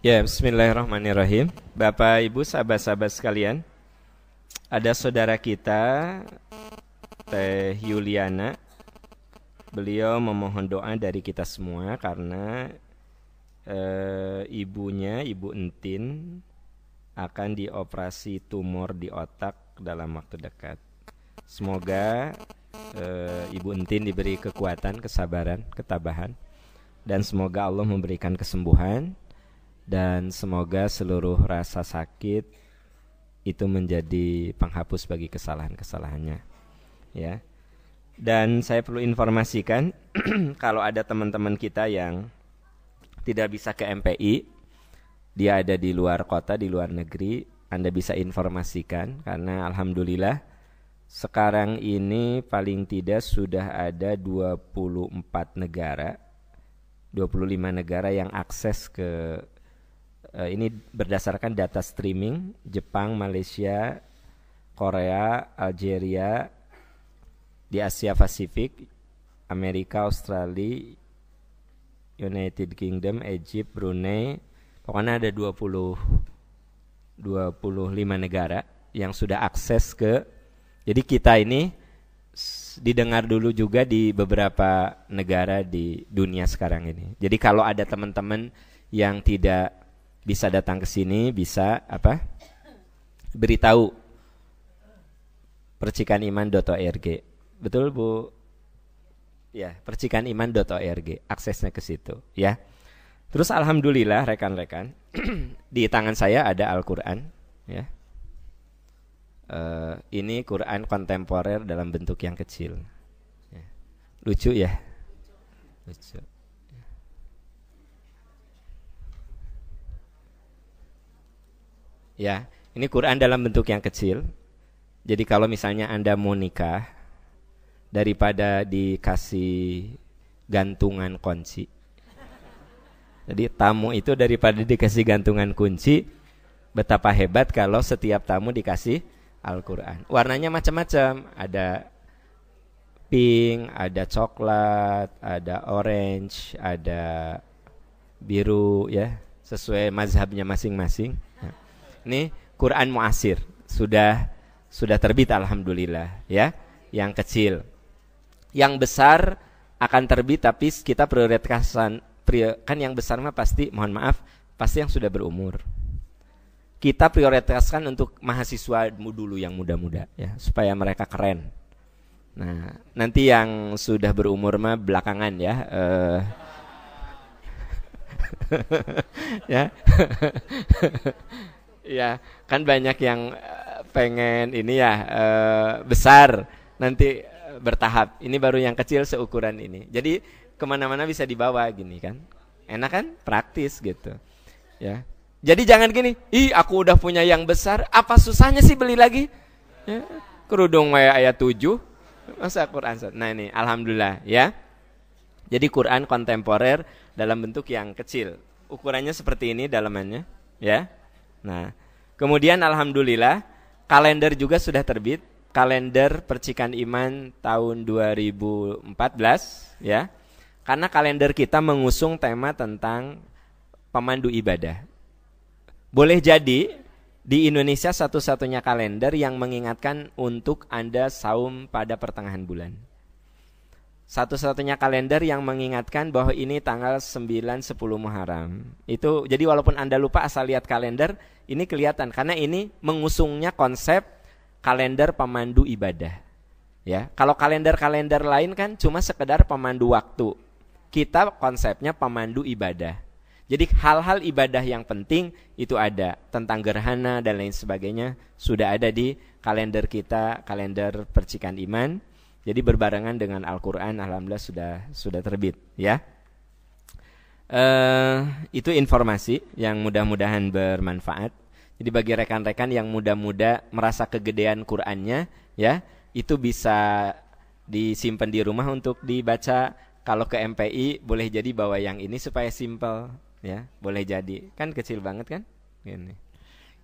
Ya, bismillahirrahmanirrahim. Bapak, Ibu, sahabat-sahabat sekalian, ada saudara kita, Teh Yuliana. Beliau memohon doa dari kita semua karena ibunya, Ibu Entin, akan dioperasi tumor di otak dalam waktu dekat. Semoga Ibu Entin diberi kekuatan, kesabaran, ketabahan, dan semoga Allah memberikan kesembuhan. Dan semoga seluruh rasa sakit itu menjadi penghapus bagi kesalahan-kesalahannya, ya. Dan saya perlu informasikan kalau ada teman-teman kita yang tidak bisa ke MPI, dia ada di luar kota, di luar negeri, Anda bisa informasikan karena alhamdulillah sekarang ini paling tidak sudah ada 24 negara, 25 negara yang akses ke ini berdasarkan data streaming, Jepang, Malaysia, Korea, Algeria, di Asia Pasifik, Amerika, Australia, United Kingdom, Egypt, Brunei, pokoknya ada 25 negara yang sudah akses ke. Jadi kita ini didengar dulu juga di beberapa negara di dunia sekarang ini. Jadi kalau ada teman-teman yang tidak bisa datang ke sini, bisa beritahu percikaniman.org. Betul Bu? Ya, percikaniman.org, aksesnya ke situ, ya. Terus alhamdulillah rekan-rekan, di tangan saya ada Al-Qur'an, ya. Ini Quran kontemporer dalam bentuk yang kecil. Ya. Lucu ya? Lucu. Ya, ini Quran dalam bentuk yang kecil. Jadi kalau misalnya Anda mau nikah, daripada dikasih gantungan kunci. Jadi tamu itu daripada dikasih gantungan kunci, betapa hebat kalau setiap tamu dikasih Al-Quran. Warnanya macam-macam, ada pink, ada coklat, ada orange, ada biru, ya, sesuai mazhabnya masing-masing. Ini Quran Mu'asir sudah terbit alhamdulillah, ya. Yang kecil, yang besar akan terbit tapi kita prioritaskan kan yang besar mah pasti, mohon maaf, pasti yang sudah berumur. Kita prioritaskan untuk mahasiswa dulu yang muda-muda, ya, supaya mereka keren. Nah, nanti yang sudah berumur mah belakangan, ya. Ya. Ya, kan banyak yang pengen ini ya, besar, nanti bertahap. Ini baru yang kecil seukuran ini. Jadi kemana-mana bisa dibawa gini kan. Enak kan? Praktis gitu. Ya. Jadi jangan gini, aku udah punya yang besar, apa susahnya sih beli lagi? Ya, kerudung ayat 7, masa Quran. Nah ini alhamdulillah, ya. Jadi Quran kontemporer dalam bentuk yang kecil. Ukurannya seperti ini dalamannya, ya. Nah, kemudian alhamdulillah kalender juga sudah terbit, kalender Percikan Iman tahun 2014, ya. Karena kalender kita mengusung tema tentang pemandu ibadah. Boleh jadi di Indonesia satu-satunya kalender yang mengingatkan untuk Anda saum pada pertengahan bulan. Satu-satunya kalender yang mengingatkan bahwa ini tanggal 9-10 Muharram. Itu jadi walaupun Anda lupa asal lihat kalender, ini kelihatan karena ini mengusungnya konsep kalender pemandu ibadah. Ya, kalau kalender-kalender lain kan cuma sekedar pemandu waktu. Kita konsepnya pemandu ibadah. Jadi hal-hal ibadah yang penting itu ada, tentang gerhana dan lain sebagainya sudah ada di kalender kita, kalender Percikan Iman. Jadi berbarengan dengan Al-Quran, alhamdulillah sudah terbit, ya. Itu informasi yang mudah-mudahan bermanfaat. Jadi bagi rekan-rekan yang muda-muda merasa kegedean Qurannya, ya, itu bisa disimpan di rumah untuk dibaca. Kalau ke MPI boleh jadi bawa yang ini supaya simple, ya, boleh jadi. Kan kecil banget kan? Gini.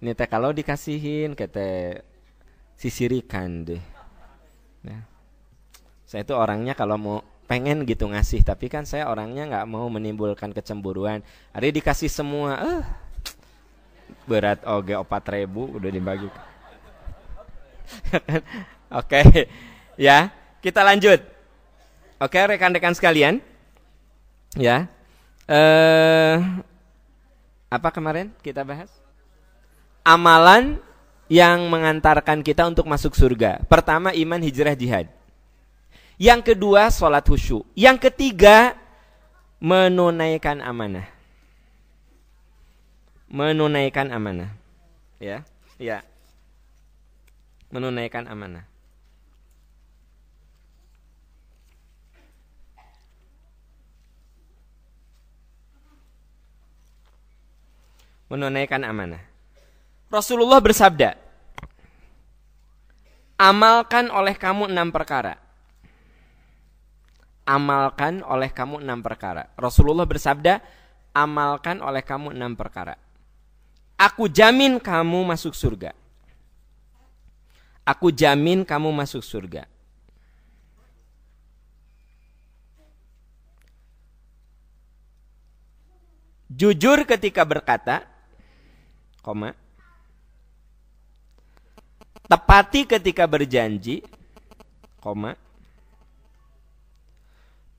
Ini teh kalau dikasihin kata sisirikan deh. Nah. Saya itu orangnya kalau mau pengen gitu ngasih, tapi kan saya orangnya nggak mau menimbulkan kecemburuan. Ada dikasih semua, berat oge 4.000 udah dibagi. Oke. Ya, kita lanjut. Oke, rekan-rekan sekalian. Ya. Apa kemarin kita bahas? Amalan yang mengantarkan kita untuk masuk surga. Pertama, iman, hijrah, jihad. Yang kedua, sholat khusyuk. Yang ketiga, menunaikan amanah. Menunaikan amanah. Ya, ya. Menunaikan amanah. Menunaikan amanah. Rasulullah bersabda, amalkan oleh kamu 6 perkara. Amalkan oleh kamu 6 perkara. Rasulullah bersabda, amalkan oleh kamu 6 perkara. Aku jamin kamu masuk surga. Aku jamin kamu masuk surga. Jujur ketika berkata, koma. Tepati ketika berjanji, koma.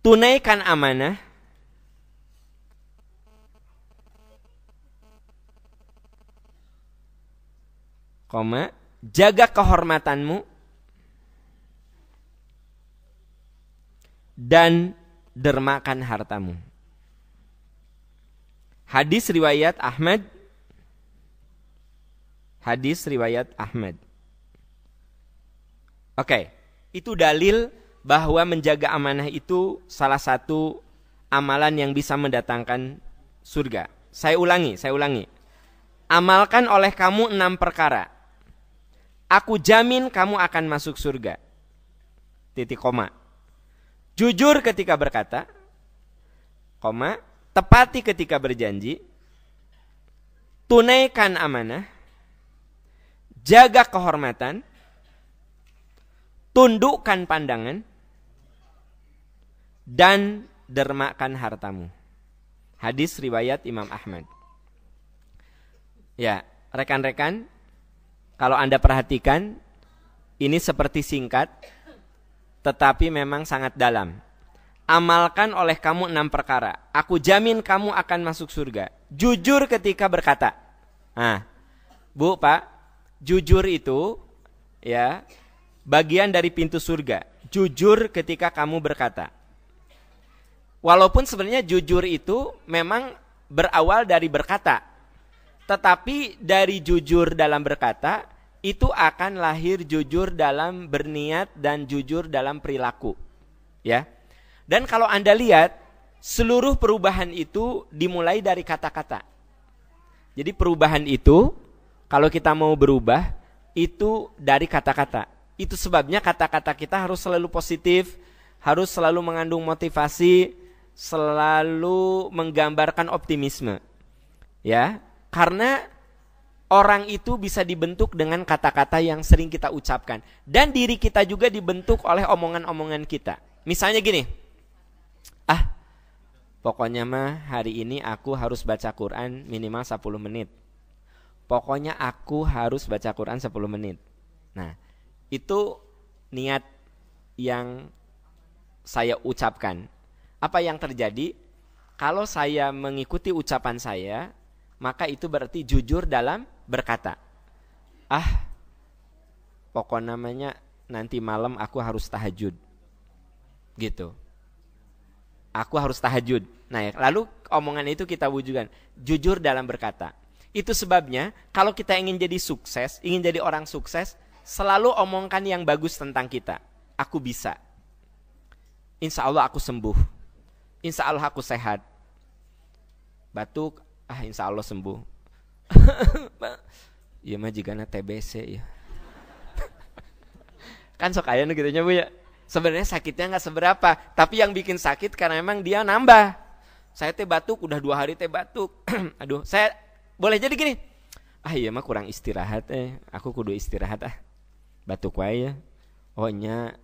Tunaikan amanah, koma. Jaga kehormatanmu, dan dermakan hartamu. Hadis riwayat Ahmad. Hadis riwayat Ahmad. Oke, itu dalil bahwa menjaga amanah itu salah satu amalan yang bisa mendatangkan surga. Saya ulangi. Amalkan oleh kamu 6 perkara. Aku jamin kamu akan masuk surga. Titik koma. Jujur ketika berkata, koma. Tepati ketika berjanji. Tunaikan amanah. Jaga kehormatan. Tundukkan pandangan. Dan dermakan hartamu. Hadis riwayat Imam Ahmad. Ya, rekan-rekan, kalau Anda perhatikan, ini seperti singkat, tetapi memang sangat dalam. Amalkan oleh kamu 6 perkara. Aku jamin kamu akan masuk surga. Jujur ketika berkata. Nah, Bu, Pak, jujur itu ya bagian dari pintu surga. Jujur ketika kamu berkata. Walaupun sebenarnya jujur itu memang berawal dari berkata. Tetapi dari jujur dalam berkata, itu akan lahir jujur dalam berniat dan jujur dalam perilaku. Ya. Dan kalau Anda lihat, seluruh perubahan itu dimulai dari kata-kata. Jadi perubahan itu, kalau kita mau berubah, itu dari kata-kata. Itu sebabnya kata-kata kita harus selalu positif, harus selalu mengandung motivasi, selalu menggambarkan optimisme. Ya. Karena orang itu bisa dibentuk dengan kata-kata yang sering kita ucapkan. Dan diri kita juga dibentuk oleh omongan-omongan kita. Misalnya gini, pokoknya mah hari ini aku harus baca Quran minimal 10 menit. Pokoknya aku harus baca Quran 10 menit. Nah, itu niat yang saya ucapkan. Apa yang terjadi? Kalau saya mengikuti ucapan saya, maka itu berarti jujur dalam berkata. Pokok namanya nanti malam aku harus tahajud. Gitu. Aku harus tahajud. Nah, lalu omongan itu kita wujudkan. Jujur dalam berkata. Itu sebabnya kalau kita ingin jadi sukses, ingin jadi orang sukses, selalu omongkan yang bagus tentang kita. Aku bisa. Insya Allah aku sembuh. Insya Allah aku sehat. Batuk, insya Allah sembuh. Iya mah jigana TBC ya. Kan sok aya gitu nya Bu ya. Sebenarnya sakitnya nggak seberapa, tapi yang bikin sakit karena memang dia nambah. Saya teh batuk udah 2 hari teh batuk. Aduh, saya boleh jadi gini. Iya mah kurang istirahat aku kudu istirahat Batuk wae ya. Oh nya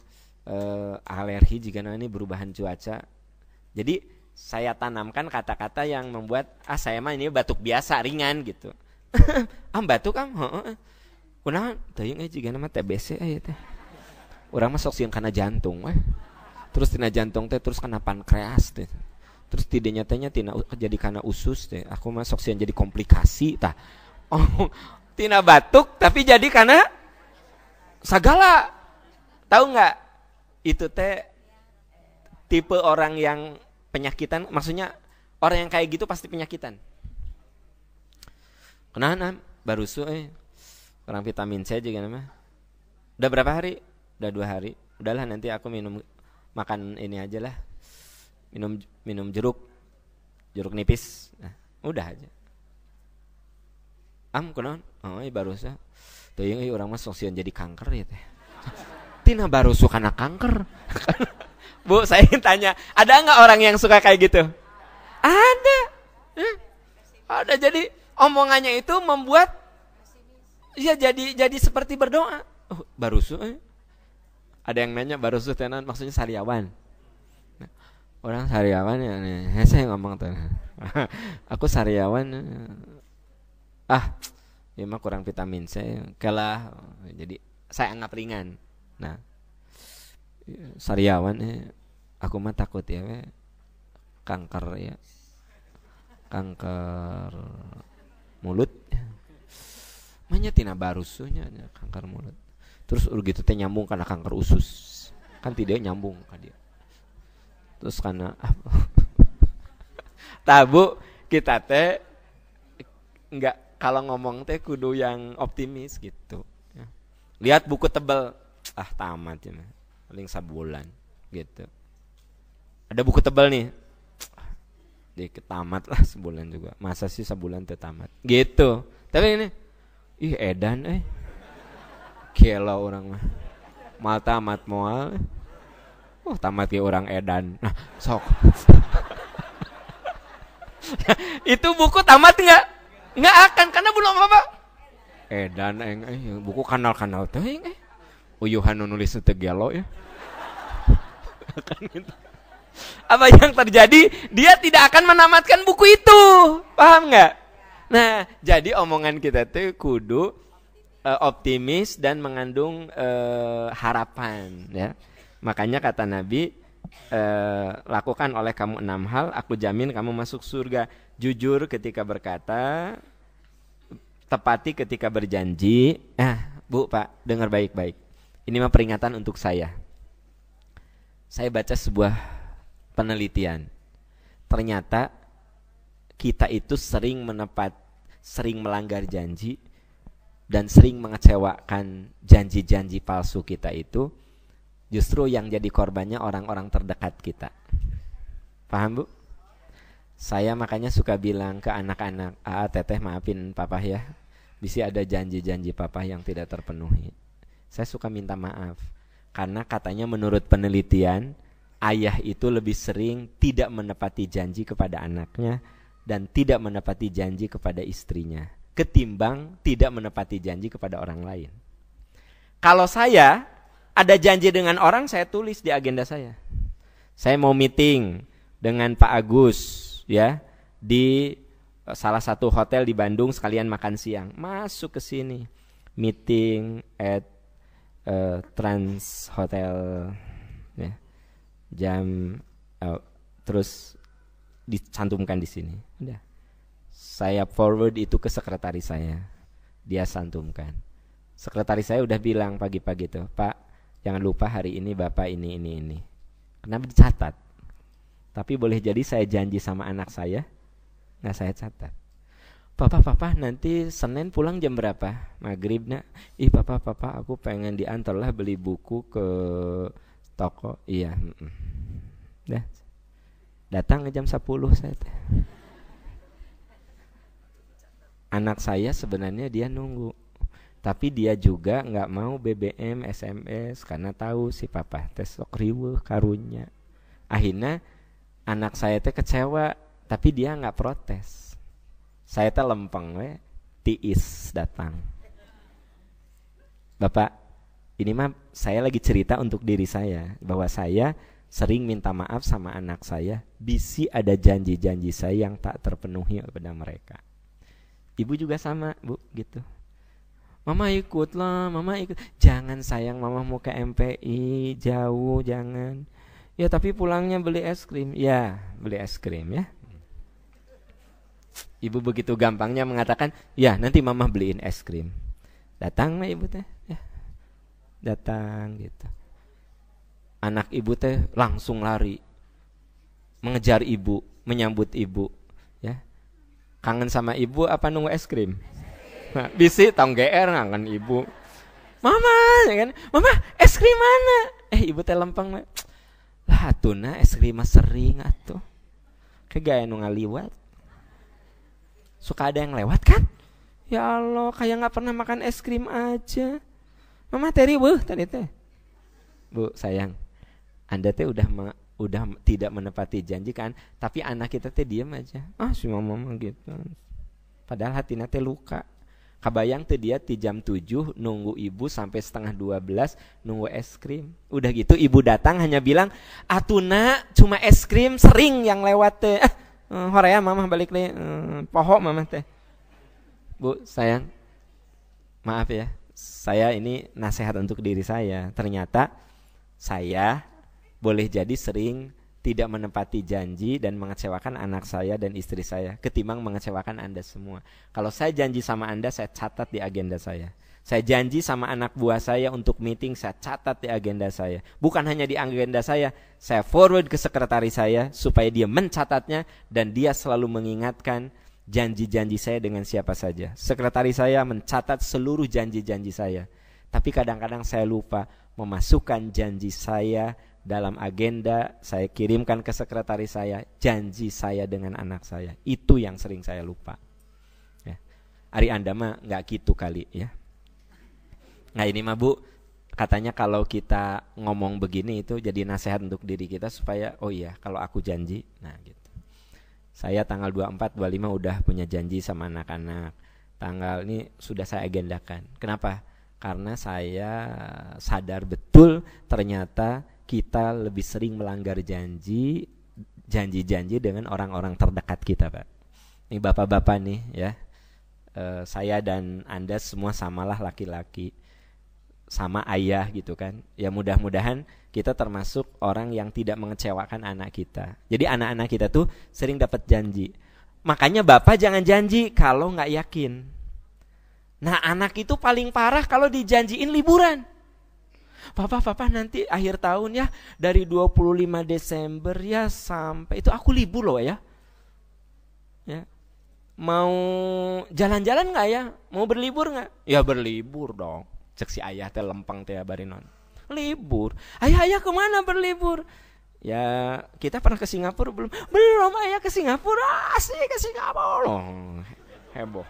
alergi jigana ini perubahan cuaca. Jadi saya tanamkan kata-kata yang membuat saya mah ini batuk biasa ringan gitu. Batuk am, heeh. Kunaon? Teuing jiga nama TBC aya teh. Urang mah sok sieun kana jantung we. Terus tina jantung teh terus kana pankreas teh. Terus tidenya tehnya tina jadi kana usus teh. Aku mah sok sieun jadi komplikasi tah. Oh, tina batuk tapi jadi kana sagala. Tahu nggak? Itu teh tipe orang yang penyakitan, maksudnya orang yang kayak gitu pasti penyakitan. Kenapa? Barusu kurang vitamin C juga nama. Udah berapa hari? Udah 2 hari. Udahlah nanti aku makan ini aja lah. Minum jeruk nipis. Nah, udah aja. Kunaon? Oh, barusan. Teuing urang mah sok sieun jadi kanker ya teh. Tina barusu kana kanker. Bu, saya tanya, ada nggak orang yang suka kayak gitu? Ada. Ada, jadi omongannya itu membuat ya jadi seperti berdoa. Oh, barusu ada yang nanya barusu tenan maksudnya sariawan. Nah, orang sariawan ya nih, saya ngomong tuh. Aku sariawan. Ya mah kurang vitamin C. Kalah jadi saya anggap ringan. Nah, sariawan aku mah takut ya kanker ya. Kanker mulut. Manya tina barusunya kanker mulut. Terus gitu teh nyambung karena kanker usus. Kan tidak nyambung ka dia. Terus karena tabu kita teh enggak, kalau ngomong teh kudu yang optimis gitu. Lihat buku tebal, tamat ya, paling sebulan gitu. Ada buku tebal nih, dikit tamat lah sebulan juga. Masa sih sebulan teh tamat gitu. Tapi ini edan kelo orang mah mal tamat moal. Tamat ya orang edan. Nah, sok. Itu buku tamat enggak? Enggak akan, karena belum apa. Edan buku kanal-kanal teh uyuhan nulis teh gelo ya. Kan gitu. Apa yang terjadi? Dia tidak akan menamatkan buku itu. Paham nggak? Nah, jadi omongan kita tuh kudu optimis dan mengandung harapan ya. Makanya kata Nabi, lakukan oleh kamu 6 hal, aku jamin kamu masuk surga. Jujur ketika berkata, tepati ketika berjanji. Bu, Pak, dengar baik-baik. Ini mah peringatan untuk saya. Saya baca sebuah penelitian. Ternyata kita itu sering melanggar janji dan sering mengecewakan janji-janji palsu kita itu. Justru yang jadi korbannya orang-orang terdekat kita. Paham, Bu? Saya makanya suka bilang ke anak-anak, teteh maafin papa ya, bisa ada janji-janji papa yang tidak terpenuhi. Saya suka minta maaf. Karena katanya menurut penelitian, ayah itu lebih sering tidak menepati janji kepada anaknya dan tidak menepati janji kepada istrinya, ketimbang tidak menepati janji kepada orang lain. Kalau saya ada janji dengan orang, saya tulis di agenda saya. Saya mau meeting dengan Pak Agus ya di salah satu hotel di Bandung, sekalian makan siang. Masuk ke sini. Meeting at Trans Hotel ya. Jam terus dicantumkan di sini. Udah. Saya forward itu ke sekretaris saya. Dia santumkan. Sekretaris saya udah bilang pagi-pagi tuh, Pak, jangan lupa hari ini Bapak ini. Kenapa dicatat? Tapi boleh jadi saya janji sama anak saya, nggak saya catat. Papa, nanti Senin pulang jam berapa? Maghrib nak. Papa, aku pengen diantar lah beli buku ke toko. Iya. Dah. Datang ke jam 10 saya. Anak saya sebenarnya dia nunggu. Tapi dia juga nggak mau BBM, SMS karena tahu si papa teh sok riweuh karunya. Akhirnya anak saya teh kecewa, tapi dia nggak protes. Saya teh lempeng tiis datang. Bapak, ini mah saya lagi cerita untuk diri saya bahwa saya sering minta maaf sama anak saya, bisi ada janji-janji saya yang tak terpenuhi kepada mereka. Ibu juga sama, Bu, gitu. Mama ikutlah, mama ikut. Jangan sayang, mama mau ke MPI, jauh, jangan. Ya tapi pulangnya beli es krim. Ya, beli es krim ya. Ibu begitu gampangnya mengatakan, ya nanti mama beliin es krim. Datang mah ibu teh, ya. Datang gitu. Anak ibu teh langsung lari, mengejar ibu, menyambut ibu, ya. Kangen sama ibu apa nunggu es krim? Nah, bisi tong GR kangen ibu. Mama, ya kan? Mama, es krim mana? Ibu teh lempeng mah. Lah atuna es krim mah sering atuh. Kayak nu ngaliwat. Suka ada yang lewat kan? Ya Allah, kayak nggak pernah makan es krim aja. Mama teri bu, tadi teh. Bu sayang, Anda teh udah tidak menepati janji kan? Tapi anak kita teh diam aja. Si mama gitu. Padahal hatinya teh luka. Kabayang teh dia di jam 7 nunggu ibu sampai setengah 12 nunggu es krim. Udah gitu ibu datang hanya bilang, atuna cuma es krim sering yang lewat teh. Horea mama balik deh, poho mama teh. Bu sayang, maaf ya, saya ini nasihat untuk diri saya. Ternyata saya boleh jadi sering tidak menepati janji dan mengecewakan anak saya dan istri saya ketimbang mengecewakan Anda semua. Kalau saya janji sama Anda, saya catat di agenda saya. Saya janji sama anak buah saya untuk meeting, saya catat di agenda saya. Bukan hanya di agenda saya forward ke sekretaris saya supaya dia mencatatnya dan dia selalu mengingatkan janji-janji saya dengan siapa saja. Sekretaris saya mencatat seluruh janji-janji saya. Tapi kadang-kadang saya lupa memasukkan janji saya dalam agenda, saya kirimkan ke sekretaris saya janji saya dengan anak saya. Itu yang sering saya lupa. Ya. Ari Anda mah nggak gitu kali ya. Nah ini mah Bu, katanya kalau kita ngomong begini itu jadi nasihat untuk diri kita supaya oh iya kalau aku janji, nah gitu. Saya tanggal 24, 25 udah punya janji sama anak-anak. Tanggal ini sudah saya agendakan. Kenapa? Karena saya sadar betul ternyata kita lebih sering melanggar janji-janji dengan orang-orang terdekat kita, Pak. Ini bapak-bapak nih ya. Saya dan Anda semua samalah laki-laki. Sama ayah gitu kan. Ya mudah-mudahan kita termasuk orang yang tidak mengecewakan anak kita. Jadi anak-anak kita tuh sering dapat janji. Makanya bapak jangan janji kalau gak yakin. Nah anak itu paling parah kalau dijanjiin liburan. Papa nanti akhir tahun ya dari 25 Desember ya sampai itu aku libur loh ya. Mau jalan-jalan gak ya? Mau berlibur gak? Ya berlibur dong. Cek si ayah teh lempeng teh barinon. Libur. Ayah kemana berlibur? Ya kita pernah ke Singapura belum? Belum ayah ke Singapura. Asik ke Singapura loh. Heboh.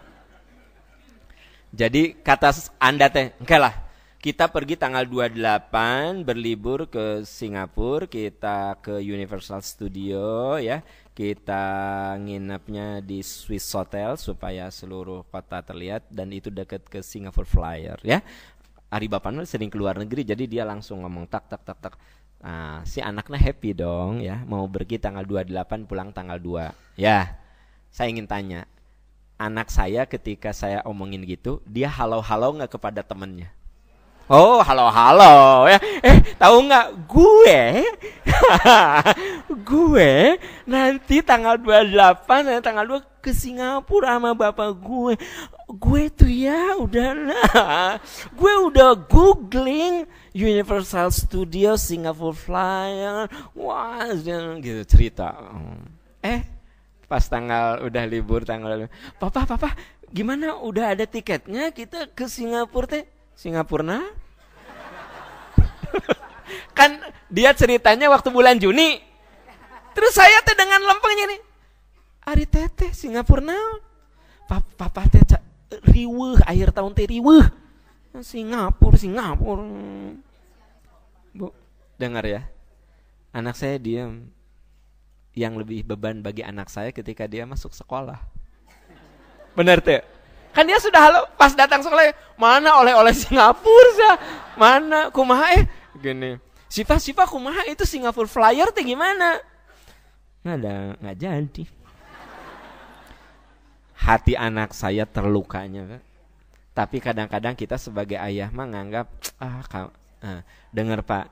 Jadi kata Anda teh, enggak lah. Kita pergi tanggal 28 berlibur ke Singapura, kita ke Universal Studio ya. Kita nginepnya di Swiss Hotel supaya seluruh kota terlihat dan itu dekat ke Singapore Flyer ya. Ari Bapak sering keluar negeri jadi dia langsung ngomong tak. Nah, si anaknya happy dong ya, mau pergi tanggal 28 pulang tanggal 2. Ya. Saya ingin tanya, anak saya ketika saya omongin gitu, dia halo-halo enggak kepada temannya? Oh, halo ya. Tahu nggak gue nanti tanggal 28 dan tanggal 2 ke Singapura sama bapak gue. Gue tuh ya gue udah googling Universal Studio Singapore Flyer. Wah, gitu cerita. Pas tanggal udah libur tanggal Papa, gimana udah ada tiketnya kita ke Singapura teh? Singapura kan dia ceritanya waktu bulan Juni. Terus saya teh dengan lempengnya nih. Ari teteh Singapura Papa teh riweuh akhir tahun teh riweuh. Singapura. Bu, dengar ya. Anak saya diam. Yang lebih beban bagi anak saya ketika dia masuk sekolah. Benar teh? Kan dia sudah halo pas datang sekolah, mana oleh-oleh Singapura mana kumaha gini. Siva kumaha itu Singapore Flyer teh gimana? Nggak jadi. hati anak saya terlukanya. Tapi kadang-kadang kita sebagai ayah mah nganggap dengar Pak,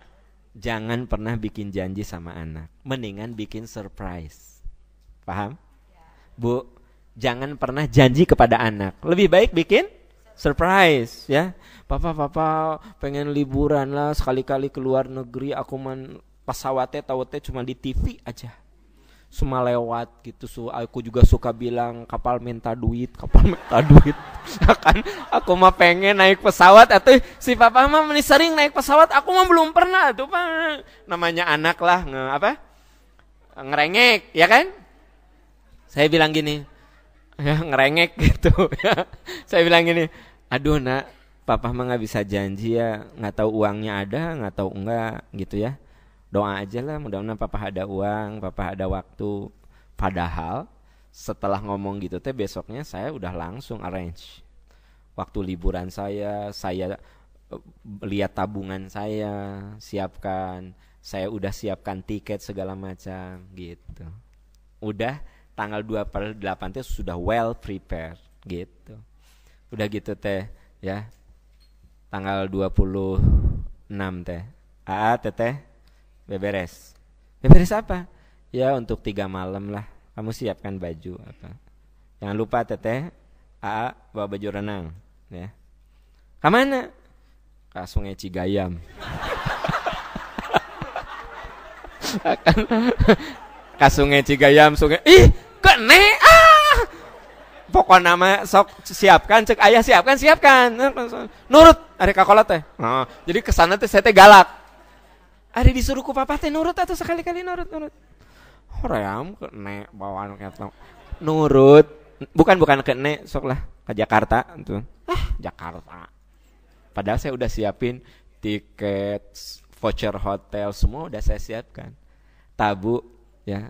jangan pernah bikin janji sama anak, mendingan bikin surprise. Paham? Bu, jangan pernah janji kepada anak, lebih baik bikin surprise ya. Papa pengen liburan lah, sekali-kali ke luar negeri, aku pesawatnya tahu cuma di TV aja. Cuma lewat gitu. Aku juga suka bilang kapal minta duit. Kan aku mah pengen naik pesawat, atau si papa mah sering naik pesawat, aku mah belum pernah tuh Pak. Namanya anak lah ngerengek ya kan. Saya bilang gini, ya ngerengek gitu ya. Saya bilang gini, aduh nak, papa mah nggak bisa janji ya, nggak tahu uangnya ada, nggak tahu enggak gitu ya. Doa aja lah, mudah-mudahan papa ada uang, papa ada waktu. Padahal setelah ngomong gitu besoknya saya udah langsung arrange waktu liburan saya lihat tabungan saya, siapkan. Saya udah siapkan tiket segala macam gitu. Udah tanggal 2/8 sudah well prepared gitu. Udah gitu ya. Tanggal 26 teteh beberes apa? Ya untuk 3 malam lah, kamu siapkan baju apa. Jangan lupa teteh bawa baju renang ya. Kemana? Ke Sungai Cigayam. Ke Sungai Cigayam, kene pokoknya nama sok siapkan, cek ayah siapkan. Nurut ari kakolot teh. Nah, jadi kesana teh saya teh galak. Ada disuruh ku papa teh nurut atau sekali-kali nurut. Hoream kene bawaan kayak nurut. Bukan kene sok lah ke Jakarta tuh. Jakarta. Padahal saya udah siapin tiket, voucher hotel, semua udah saya siapkan. Tabu ya.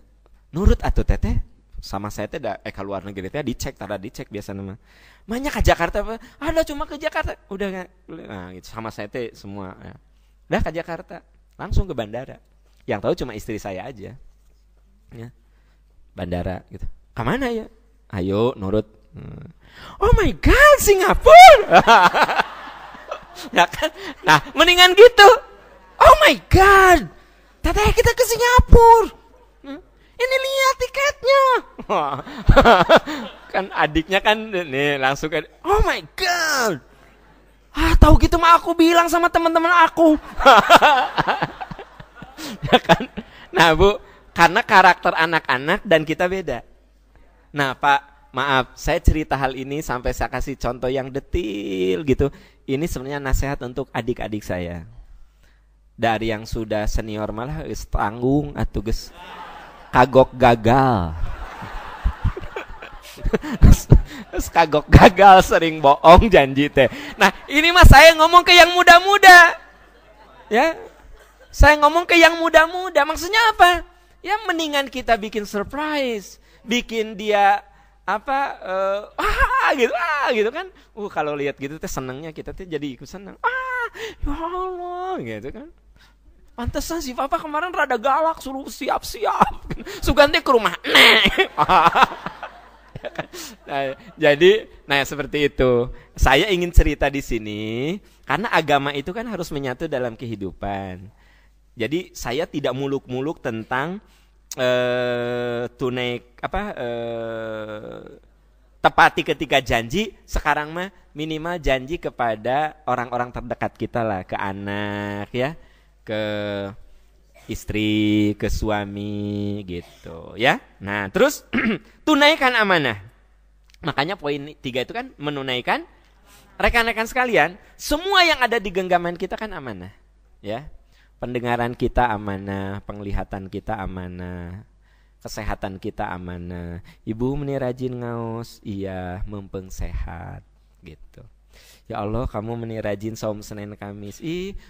Nurut atuh teteh. Sama saya teh ke luar negeri teh dicek biasa nama. Banyak ke Jakarta apa? Ada cuma ke Jakarta. Udah nah gitu sama saya teh semua ya. Udah ke Jakarta. Langsung ke bandara. Yang tahu cuma istri saya aja. Ya. Bandara gitu. Kemana ya? Ayo nurut. Oh my God, Singapura. Ya kan? Nah, mendingan gitu. Oh my God, teteh kita ke Singapura. Ini lihat tiketnya. Kan adiknya kan nih langsung kan. Oh my God. Tahu gitu mah aku bilang sama teman-teman aku. Ya kan? Nah Bu, karena karakter anak-anak dan kita beda. Nah Pak, maaf, saya cerita hal ini sampai saya kasih contoh yang detil gitu. Ini sebenarnya nasihat untuk adik-adik saya. Dari yang sudah senior malah tanggung atuh geus kagok gagal. Kagok gagal, sering bohong janji teh. Nah ini mah saya ngomong ke yang muda-muda ya. Saya ngomong ke yang muda-muda, maksudnya apa? Ya mendingan kita bikin surprise, bikin dia gitu kan. Kalau lihat gitu teh senengnya kita teh jadi ikut seneng. Ya Allah gitu kan. Pantesan si papa kemarin rada galak, suruh siap-siap. Sugante ke rumah. Jadi seperti itu. Saya ingin cerita di sini karena agama itu kan harus menyatu dalam kehidupan. Jadi saya tidak muluk-muluk tentang tepati ketika janji. Sekarang mah minimal janji kepada orang-orang terdekat kita lah, ke anak ya, ke istri, ke suami gitu ya. Nah terus tunaikan amanah. Makanya poin 3 itu kan menunaikan. Rekan-rekan sekalian, semua yang ada di genggaman kita kan amanah ya. Pendengaran kita amanah, penglihatan kita amanah, kesehatan kita amanah. Ibu meni rajin ngaos, iya mempeng sehat gitu. Ya Allah, kamu meni rajin saum Senin Kamis,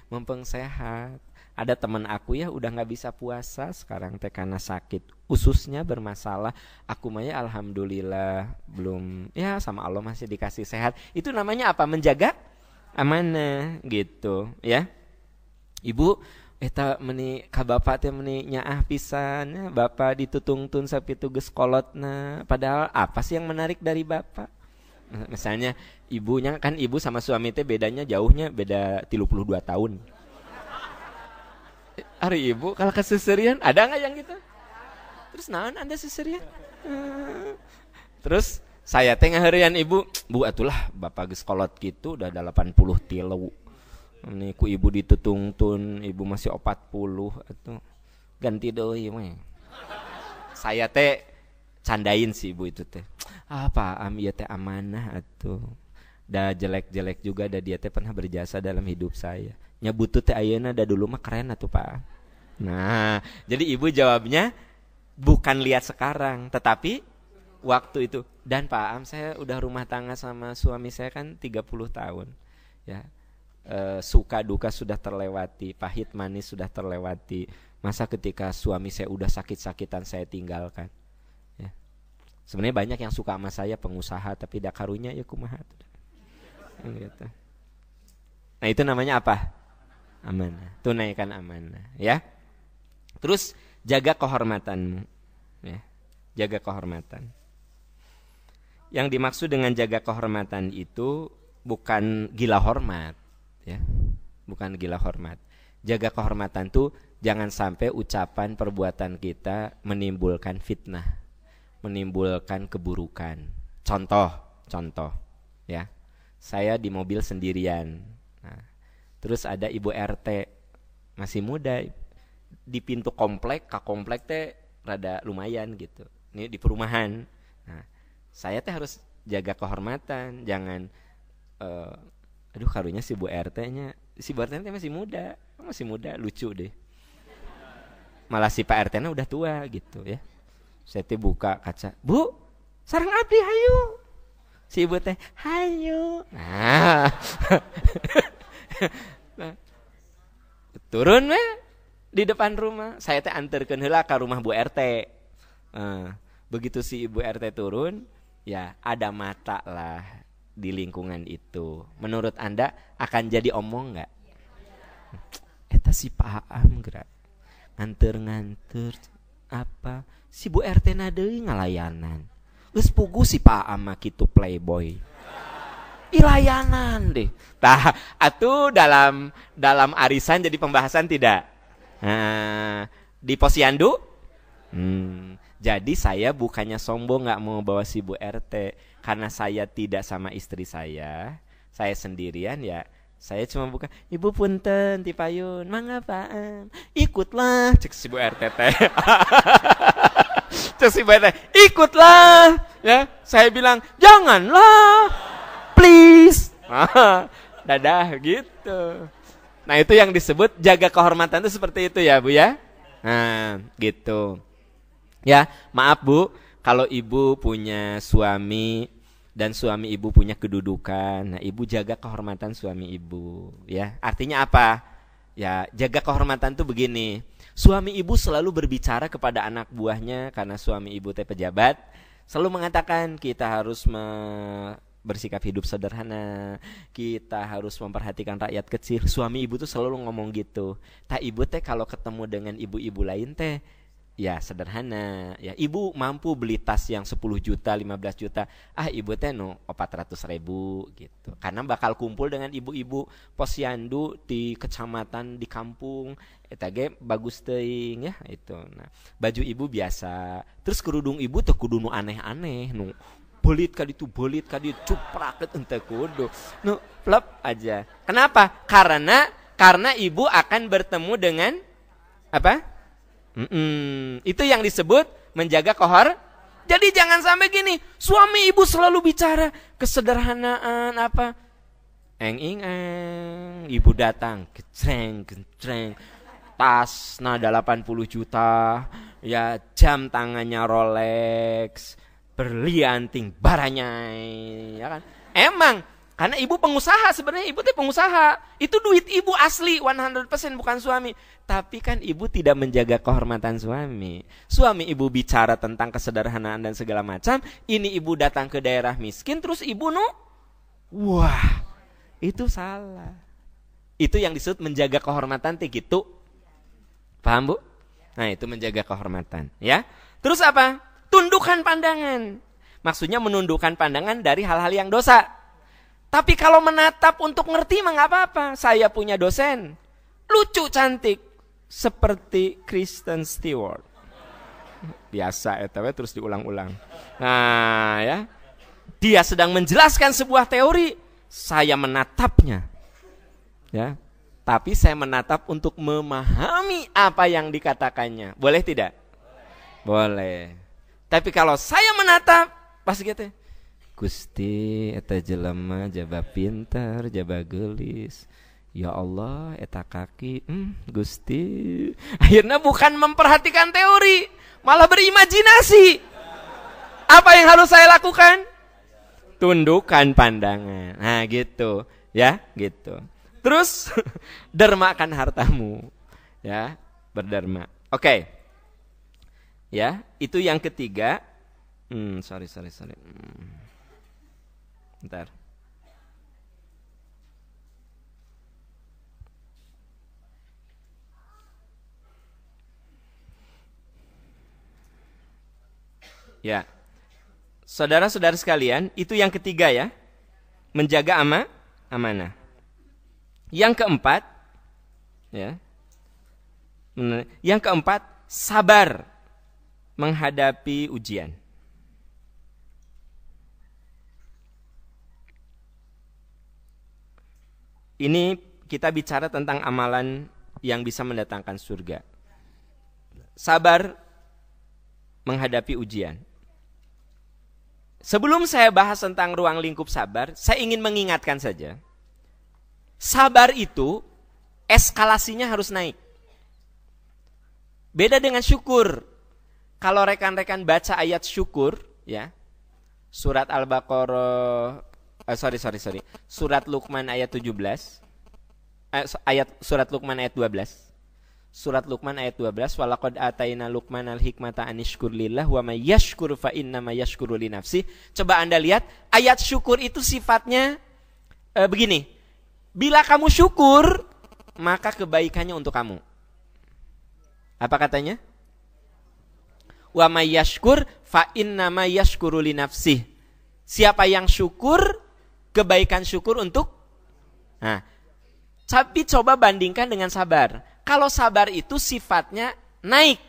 mempeng sehat. Ada teman aku ya udah gak bisa puasa sekarang teh karena sakit ususnya bermasalah. Aku mah ya alhamdulillah belum, ya sama Allah masih dikasih sehat. Itu namanya apa? Menjaga amanah gitu ya. Ibu eta meni ka bapak teh meni nyaah pisan, bapak ditutungtun sapitu geus kolotna. Padahal apa sih yang menarik dari bapak? Misalnya ibunya kan, ibu sama suami teh bedanya jauhnya beda 32 tahun. Hari ibu kalau keseserian ada nggak yang gitu? Terus naon Anda seserian? Terus saya teh ngaheureun ibu, Bu atulah bapak geus kolot gitu udah 80 tilu. Ini ku ibu ditutungtun, ibu masih 40 atuh. Ganti deui mah. Saya teh candain si ibu itu teh. Pak Am ieu teh amanah atuh. Da jelek-jelek juga da dia teh pernah berjasa dalam hidup saya. Nya butut teh ayeuna da dulu mah keren atuh Pak. Nah, jadi ibu jawabnya bukan lihat sekarang, tetapi waktu itu. Dan Pak Am, saya udah rumah tangga sama suami saya kan 30 tahun. Ya. Suka duka sudah terlewati, pahit manis sudah terlewati. Masa ketika suami saya udah sakit-sakitan saya tinggalkan. Ya. Sebenarnya banyak yang suka sama saya pengusaha, tapi dak karunya ya kumaha. Gitu. Nah itu namanya apa? Amanah. Tunaikan amanah, ya. Terus jaga kehormatanmu, ya. Jaga kehormatan. Yang dimaksud dengan jaga kehormatan itu bukan gila hormat, ya. Bukan gila hormat. Jaga kehormatan tuh jangan sampai ucapan perbuatan kita menimbulkan fitnah, menimbulkan keburukan. Contoh, ya. Saya di mobil sendirian. Nah, terus ada ibu RT masih muda di pintu komplek, komplek teh rada lumayan gitu. Ini di perumahan. Nah, saya teh harus jaga kehormatan, jangan aduh karunya si Bu RT-nya, si Bu RT-nya masih muda, lucu deh. Malah si Pak RT-nya udah tua gitu ya. Saya teh buka kaca, Bu, sareng abdi hayu. Si ibu teh, hayu. Nah, turun we di depan rumah. Saya teh anterkeun heula ka rumah Bu RT. Begitu si ibu RT turun, ya ada mata lah di lingkungan itu. Menurut Anda akan jadi omong nggak? Eta si Pak Am gerak nganter apa? Si Bu RT na deui ngalayanan. Geus pugu si Pak Am kitu playboy. Ilayanan deh. Tah, atuh dalam arisan jadi pembahasan tidak? Nah, di posyandu? Jadi saya bukannya sombong nggak mau bawa si Bu RT, karena saya tidak sama istri saya sendirian ya. Saya cuma buka, Ibu punten ti payun, mangga Pak Am, ikutlah, cek si Bu RT teh. Cek si Bu RT, ikutlah, ya. Saya bilang janganlah, please. Dadah gitu. Nah itu yang disebut jaga kehormatan itu seperti itu ya Bu ya. Nah gitu. Ya, maaf Bu, kalau ibu punya suami dan suami ibu punya kedudukan, nah ibu jaga kehormatan suami ibu, ya. Artinya apa? Ya, jaga kehormatan tuh begini. Suami ibu selalu berbicara kepada anak buahnya, karena suami ibu teh pejabat, selalu mengatakan kita harus bersikap hidup sederhana, kita harus memperhatikan rakyat kecil. Suami ibu tuh selalu ngomong gitu. Tah ibu teh kalau ketemu dengan ibu-ibu lain teh ya sederhana, ya ibu mampu beli tas yang 10 juta, 15 juta, ibu teh no 400.000 gitu. Karena bakal kumpul dengan ibu-ibu posyandu di kecamatan, di kampung, eta ge bagus teuing ya itu. Nah, baju ibu biasa, terus kerudung ibu teh kudu nu aneh-aneh, nu belit ka ditu, belit ka ditu, cupraket ente kudu. Nu flop aja. Kenapa? Karena ibu akan bertemu dengan apa? Itu yang disebut menjaga Jadi jangan sampai gini, suami ibu selalu bicara kesederhanaan apa, ibu datang, gecreng, tas nada 80 juta, ya jam tangannya Rolex, berlianting baranyai, ya kan? Emang karena ibu pengusaha, sebenarnya ibu tuh pengusaha. Itu duit ibu asli 100% bukan suami. Tapi kan ibu tidak menjaga kehormatan suami. Suami ibu bicara tentang kesederhanaan dan segala macam. Ini ibu datang ke daerah miskin, terus ibu wah, itu salah. Itu yang disebut menjaga kehormatan gitu. Paham, Bu? Nah, itu menjaga kehormatan, ya. Terus apa? Tundukkan pandangan. Maksudnya menundukkan pandangan dari hal-hal yang dosa. Tapi kalau menatap untuk ngerti mah nggak apa-apa. Saya punya dosen, lucu cantik, seperti Kristen Stewart. Biasa, terus diulang-ulang. Nah, ya. Dia sedang menjelaskan sebuah teori, saya menatapnya. Ya. Tapi saya menatap untuk memahami apa yang dikatakannya. Boleh tidak? Boleh. Tapi kalau saya menatap, pasti gitu. Gusti, eta jelema jaba pintar, jaba gelis. Ya Allah, eta kaki, Gusti. Akhirnya bukan memperhatikan teori, malah berimajinasi. Apa yang harus saya lakukan? Tundukkan pandangan. Nah, gitu, ya, gitu. Terus dermakan hartamu, ya, berderma. Oke. Ya, itu yang ketiga. Sorry. Bentar. Ya. Saudara-saudara sekalian, itu yang ketiga ya. Menjaga amanah. Yang keempat, ya. Yang keempat, sabar menghadapi ujian. Ini kita bicara tentang amalan yang bisa mendatangkan surga. Sabar menghadapi ujian. Sebelum saya bahas tentang ruang lingkup sabar, saya ingin mengingatkan saja. Sabar itu eskalasinya harus naik. Beda dengan syukur. Kalau rekan-rekan baca ayat syukur, ya, surat Al-Baqarah, surat Luqman ayat 17, surat Luqman ayat 12. Surat Luqman ayat 12, walaqad ataina Luqmanal hikmata anishkur lillah wa may yashkur fa innama yashkuru li nafsi. Coba Anda lihat, ayat syukur itu sifatnya begini. Bila kamu syukur, maka kebaikannya untuk kamu. Apa katanya? Wa may yashkur fa innama yashkuru li nafsi. Siapa yang syukur, kebaikan syukur untuk. Nah, tapi coba bandingkan dengan sabar. Kalau sabar itu sifatnya naik.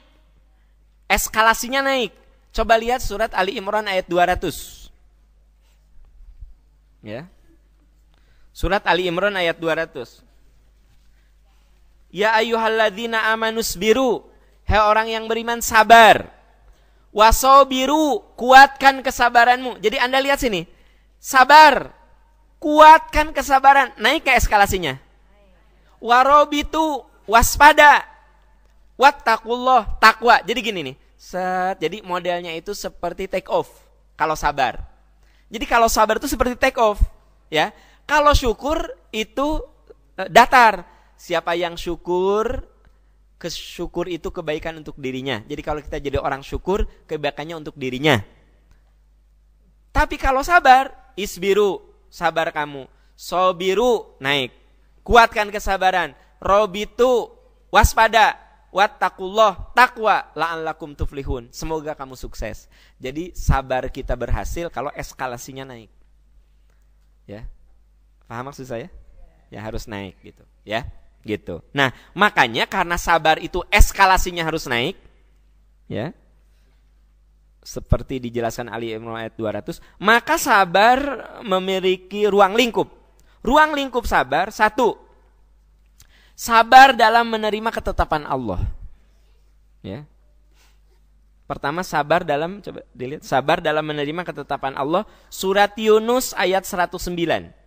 Eskalasinya naik. Coba lihat surat Ali Imran ayat 200. Ya. Surat Ali Imran ayat 200. Ya ayyuhalladzina amanusbiru. Hai orang yang beriman, sabar. Wasobiru, kuatkan kesabaranmu. Jadi Anda lihat sini. Sabar. Kuatkan kesabaran. Naik ke eskalasinya. Warobitu, waspada. Wattaqullah, takwa. Jadi gini nih. Jadi modelnya itu seperti take off kalau sabar. Jadi kalau sabar itu seperti take off, ya. Kalau syukur itu datar. Siapa yang syukur, kesyukur itu kebaikan untuk dirinya. Jadi kalau kita jadi orang syukur, kebaikannya untuk dirinya. Tapi kalau sabar, isbiru, sabar kamu. Sobiru, naik. Kuatkan kesabaran. Robitu, waspada. Wattaqullah, takwa, la'allakum tuflihun. Semoga kamu sukses. Jadi sabar kita berhasil kalau eskalasinya naik. Ya. Paham maksud saya? Ya harus naik gitu, ya. Gitu. Nah, makanya karena sabar itu eskalasinya harus naik, ya. Seperti dijelaskan Ali Imran ayat 200, maka sabar memiliki ruang lingkup. Ruang lingkup sabar, satu, sabar dalam menerima ketetapan Allah. Ya. Pertama, sabar dalam, coba dilihat, sabar dalam menerima ketetapan Allah. Surat Yunus ayat 109.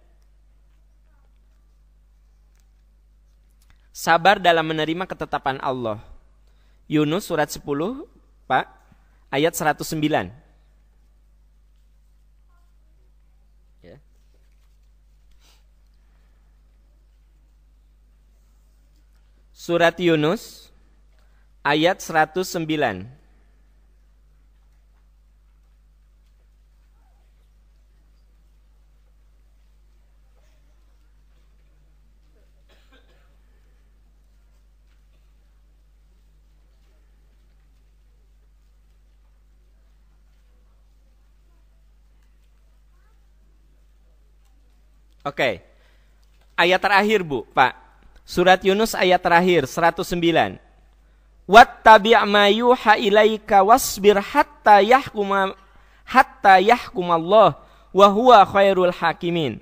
Sabar dalam menerima ketetapan Allah. Yunus surat 10, Pak, ayat 109. Ya. Surat Yunus ayat 109. Oke. Ayat terakhir Bu, Pak. Surat Yunus ayat terakhir 109. Wattabi' ma yuha ilaika wasbir hatta yahkumallah wa huwa khairul hakimin.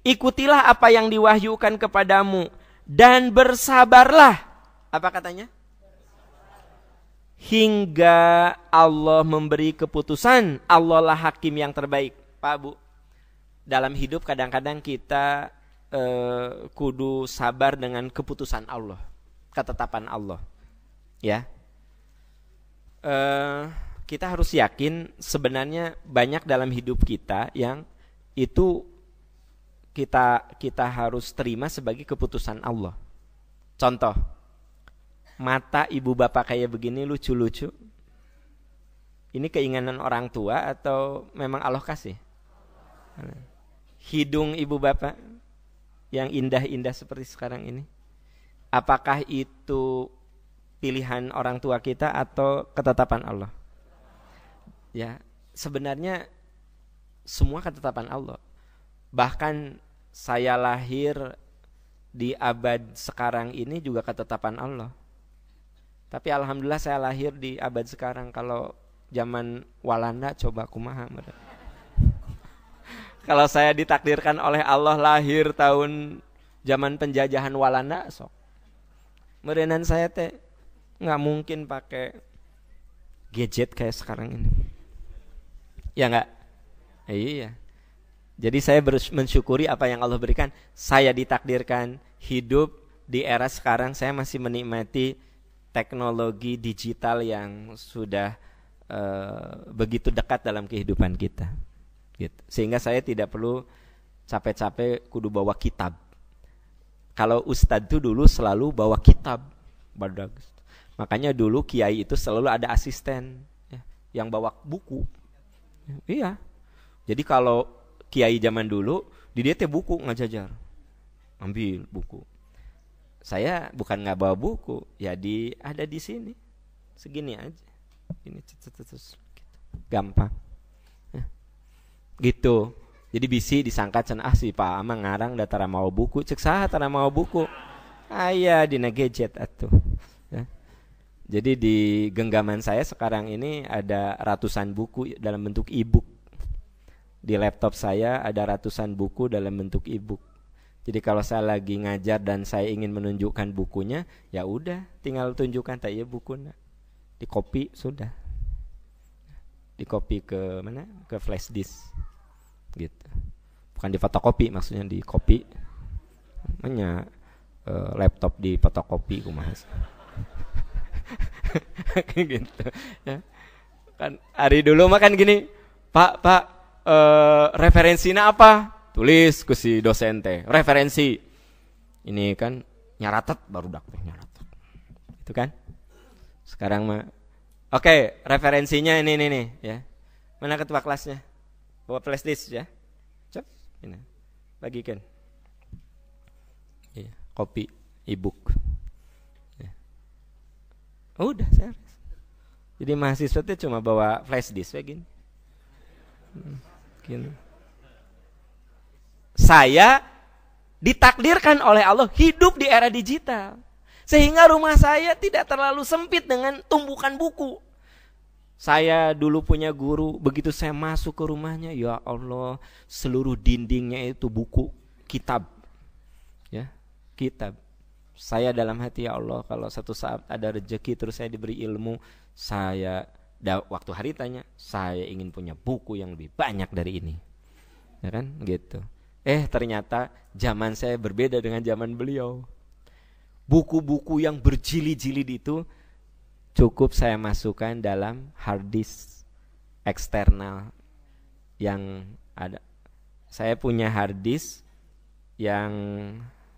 Ikutilah apa yang diwahyukan kepadamu dan bersabarlah. Apa katanya? Hingga Allah memberi keputusan. Allah lah hakim yang terbaik. Pak Bu, dalam hidup kadang-kadang kita kudu sabar dengan keputusan Allah, ketetapan Allah. Ya, kita harus yakin sebenarnya banyak dalam hidup kita yang itu kita harus terima sebagai keputusan Allah. Contoh, mata ibu bapak kayak begini lucu-lucu. Ini keinginan orang tua atau memang Allah kasih? Hidung ibu bapak yang indah-indah seperti sekarang ini, apakah itu pilihan orang tua kita atau ketetapan Allah? Ya, sebenarnya semua ketetapan Allah. Bahkan saya lahir di abad sekarang ini juga ketetapan Allah. Tapi alhamdulillah saya lahir di abad sekarang. Kalau zaman Walanda coba kumaha. Kalau saya ditakdirkan oleh Allah lahir tahun zaman penjajahan Walanda, sok merenan saya teh nggak mungkin pakai gadget kayak sekarang ini. Ya nggak? Iya. Jadi saya mensyukuri apa yang Allah berikan. Saya ditakdirkan hidup di era sekarang, saya masih menikmati teknologi digital yang sudah begitu dekat dalam kehidupan kita. Gitu. Sehingga saya tidak perlu capek-capek kudu bawa kitab. Kalau ustadz itu dulu selalu bawa kitab. Bagus. Makanya dulu kiai itu selalu ada asisten ya, yang bawa buku. Iya. Jadi kalau kiai zaman dulu di dia teh buku ngajajar, ambil buku. Saya bukan nggak bawa buku, ya ada di sini, segini aja, ini terus gampang, ya. Gitu. Jadi bisi disangka can si Pak Amang ngarang datara mau buku, cek saha tara mau buku, aya dina gadget atuh. Ya. Jadi di genggaman saya sekarang ini ada ratusan buku dalam bentuk e-book. Di laptop saya ada ratusan buku dalam bentuk e-book. Jadi kalau saya lagi ngajar dan saya ingin menunjukkan bukunya, ya udah tinggal tunjukkan tak ya bukunya. Di copy sudah. Di copy ke mana? Ke flash disk. Gitu. Bukan di fotokopi, maksudnya di copy. Namanya laptop di fotokopi kumaha. Gitu ya. Kan hari dulu mah kan gini, Pak referensinya apa? Tulis ke si dosen teh. Referensi. Ini kan nyaratet baru dak nyaratet. Itu kan? Sekarang mah oke, referensinya ini nih ya. Mana ketua kelasnya? Bawa flash disk ya. Cep, ini. Bagikan. Iya, copy e-book. Ya. Udah saya. Jadi mahasiswa itu cuma bawa flash disk kayak gini. Gini. Saya ditakdirkan oleh Allah hidup di era digital. Sehingga rumah saya tidak terlalu sempit dengan tumpukan buku. Saya dulu punya guru, begitu saya masuk ke rumahnya, ya Allah, seluruh dindingnya itu buku, kitab. Ya, kitab. Saya dalam hati, ya Allah, kalau satu saat ada rezeki terus saya diberi ilmu, saya waktu hari tanya, saya ingin punya buku yang lebih banyak dari ini. Ya kan, gitu. Ternyata zaman saya berbeda dengan zaman beliau. Buku-buku yang berjilid-jilid itu cukup saya masukkan dalam hard disk eksternal yang ada. Saya punya hard disk yang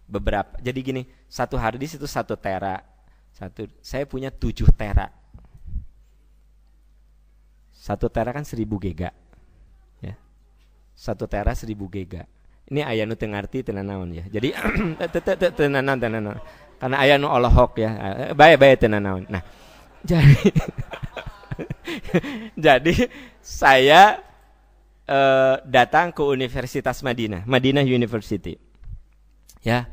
beberapa. Jadi gini, satu hard disk itu 1 tera. Saya punya 7 tera. 1 tera kan 1000 giga. Ya. 1 tera 1000 giga. Ini aya nu teu ngarti teu nanaon ya. Jadi teu nanaon. Karena aya nu olohok ya. Bae teu nanaon. Nah, jadi saya datang ke Universitas Madinah University. Ya,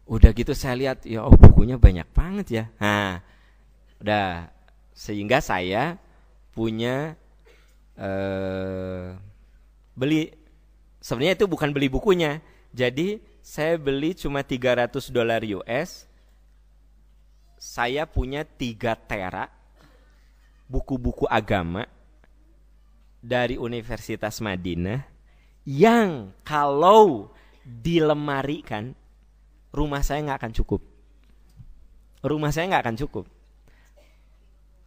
udah gitu saya lihat, ya bukunya banyak banget ya. Nah, udah sehingga saya punya beli, sebenarnya itu bukan beli bukunya. Jadi saya beli cuma $300 US. Saya punya 3 tera buku-buku agama dari Universitas Madinah yang kalau dilemarikan rumah saya nggak akan cukup. Rumah saya nggak akan cukup.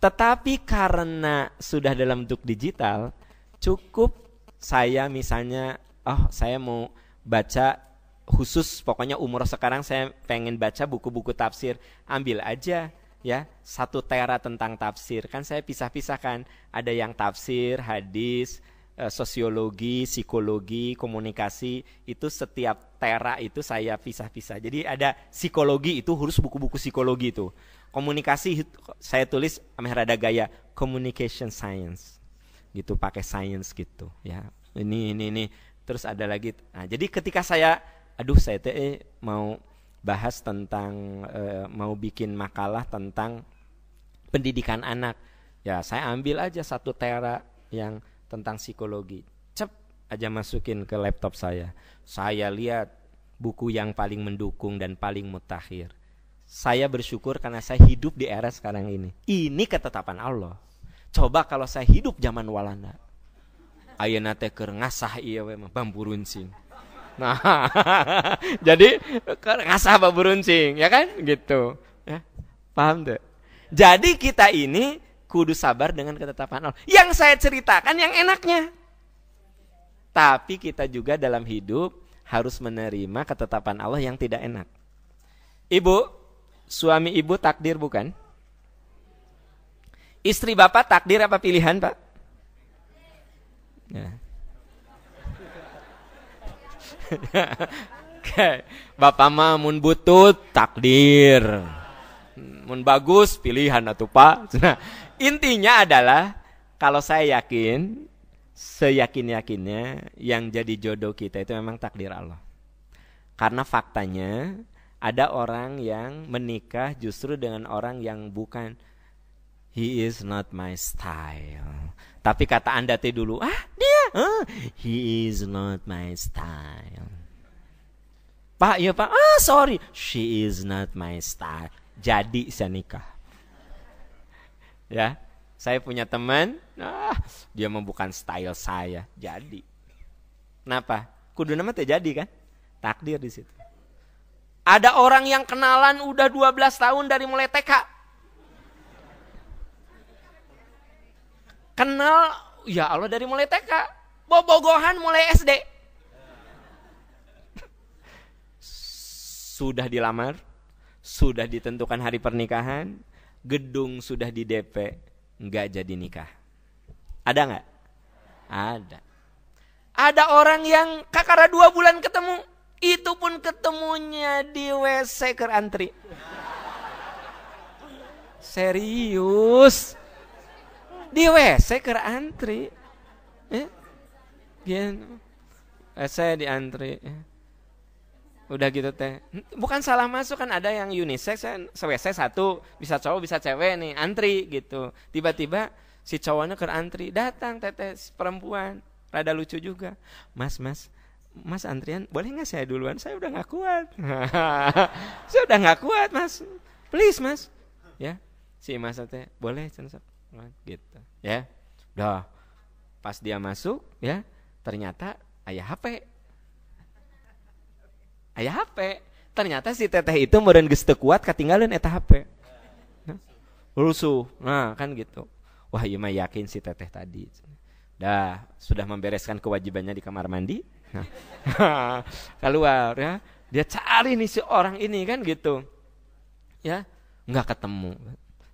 Tetapi karena sudah dalam bentuk digital, cukup saya misalnya, saya mau baca khusus, pokoknya umur sekarang saya pengen baca buku-buku tafsir, ambil aja ya 1 tera tentang tafsir. Kan saya pisah-pisahkan, ada yang tafsir, hadis, sosiologi, psikologi, komunikasi, itu setiap tera itu saya pisah-pisah. Jadi ada psikologi, itu harus buku-buku psikologi itu. Komunikasi saya tulis rada gaya communication science. Gitu, pakai science gitu ya. Ini. Terus ada lagi. Nah, jadi ketika saya mau bahas tentang mau bikin makalah tentang pendidikan anak. Ya, saya ambil aja 1 tera yang tentang psikologi, cep aja masukin ke laptop saya. Saya lihat buku yang paling mendukung dan paling mutakhir. Saya bersyukur karena saya hidup di era sekarang ini. Ini ketetapan Allah. Coba kalau saya hidup zaman Walanda, ayeuna teh keur ngasah ieu we mah bamburuncing. Nah, jadi ngasah bamburuncing, ya kan? Gitu. Ya. Paham tuh? Jadi kita ini kudu sabar dengan ketetapan Allah. Yang saya ceritakan yang enaknya. Tapi kita juga dalam hidup harus menerima ketetapan Allah yang tidak enak. Ibu, suami ibu takdir bukan? Istri bapak takdir apa pilihan, Pak? Ya. Bapak mah mun butut takdir. Mun bagus pilihan atuh, Pak. Nah, intinya adalah kalau saya yakin, seyakin-yakinnya yang jadi jodoh kita itu memang takdir Allah. Karena faktanya ada orang yang menikah justru dengan orang yang bukan, he is not my style. Tapi kata Anda teh dulu, he is not my style. Pak, ya Pak, sorry, she is not my style. Jadi saya nikah. Ya, saya punya teman, dia mah bukan style saya, jadi. Kenapa? Kudu nama teh jadi kan? Takdir di situ. Ada orang yang kenalan udah 12 tahun dari mulai TK. Kenal, ya Allah dari mulai TK. Bobogohan mulai SD. Sudah dilamar, sudah ditentukan hari pernikahan, gedung sudah di DP, nggak jadi nikah. Ada nggak? Ada. Ada orang yang kakara 2 bulan ketemu, itu pun ketemunya di WC ke antri. Serius? Di WC ke antri? WC di antri. Udah gitu teh. Bukan salah masuk, kan ada yang unisex, WC 1, bisa cowok bisa cewek nih, antri gitu. Tiba-tiba si cowoknya ke antri, datang teteh perempuan, rada lucu juga. Mas antrian, boleh nggak saya duluan? Saya udah nggak kuat. Saya udah nggak kuat, Mas. Please, Mas. Ya, si Mas teh, boleh censok. Gitu. Ya, udah. Pas dia masuk, ya, ternyata aya HP. Ternyata si teteh itu meureun geus teu kuat katinggalan eta HP. Rusuh. Nah, kan gitu. Wah, ieu mah yakin si teteh tadi. Sudah membereskan kewajibannya di kamar mandi. Nah, keluar ya. Dia cari nih si orang ini kan gitu. Ya, enggak ketemu.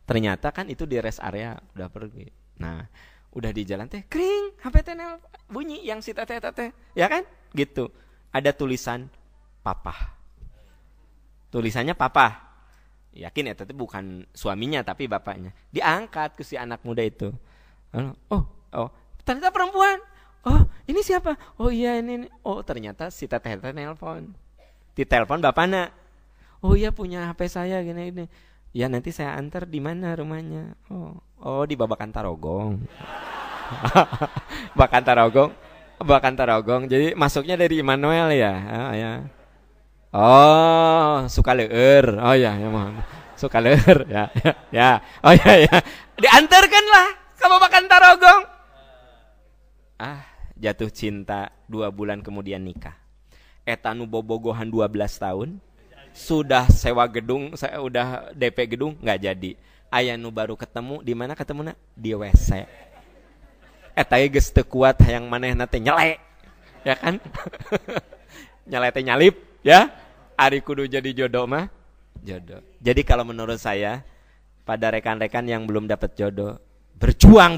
Ternyata kan itu di rest area, udah pergi. Nah, udah di jalan teh kring, HP teh bunyi yang si teteh, ya kan? Gitu. Ada tulisan papa. Tulisannya papa. Yakin ya, tapi bukan suaminya tapi bapaknya. Diangkat ke si anak muda itu. Oh, ternyata perempuan. Oh, ini siapa? Oh iya ini. Oh, ternyata si teteh nelpon. Di telepon bapaknya. Oh iya punya HP saya gini. Ya nanti saya antar di mana rumahnya. Oh di Babakan Tarogong. Babakan Tarogong. Jadi masuknya dari Immanuel ya. Oh ya. Oh, Sukaleueur. Oh ya, mohon. Sukaleueur ya. Oh ya. Diantarkanlah ke Babakan Tarogong. Jatuh cinta 2 bulan kemudian nikah. Eta nu bobogohan 12 tahun. Sudah sewa gedung, saya udah DP gedung nggak jadi. Aya nu baru ketemu, di mana ketemunya? Di WC. Eta geus teu kuat hayang manehna teh nyele. Ya kan? Nyele teh nyalip, ya. Ari kudu jadi jodoh mah jodoh. Jadi kalau menurut saya pada rekan-rekan yang belum dapat jodoh, berjuang.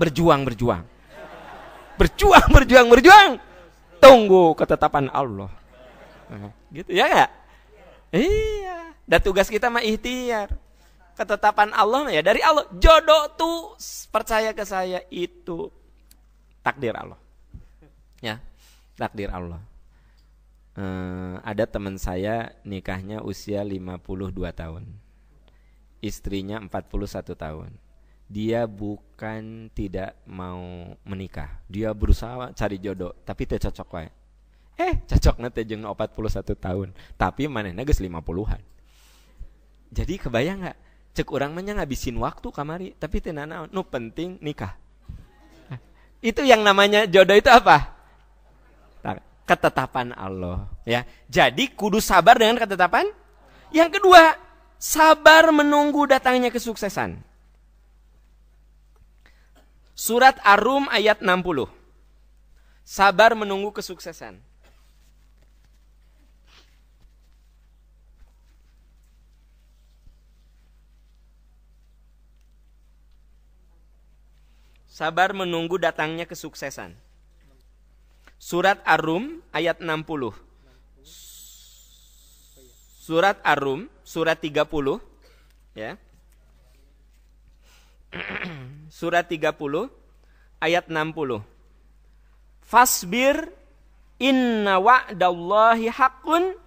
Tunggu ketetapan Allah. Gitu ya enggak? Iya. Dan tugas kita mah ikhtiar. Ketetapan Allah ya dari Allah. Jodoh tuh percaya ke saya itu takdir Allah. Ya, takdir Allah. Ada teman saya nikahnya usia 52 tahun. Istrinya 41 tahun. Dia bukan tidak mau menikah. Dia berusaha cari jodoh, tapi teu cocok wae. Cocokna teh jeung 41 tahun, tapi manehna geus 50-an. Jadi kebayang enggak? Cek urang mah ngabisin waktu kamari, tapi teu naon, nu penting nikah. Itu yang namanya jodoh itu apa? Ketetapan Allah, ya. Jadi kudu sabar dengan ketetapan. Yang kedua, sabar menunggu datangnya kesuksesan. Surat Ar-Rum ayat 60. Sabar menunggu kesuksesan. Sabar menunggu datangnya kesuksesan. Surat Ar-Rum ayat 60. Surat Ar-Rum surat 30 ya. Surat 30 ayat 60. Fasbir inna wa'dallahi haqqun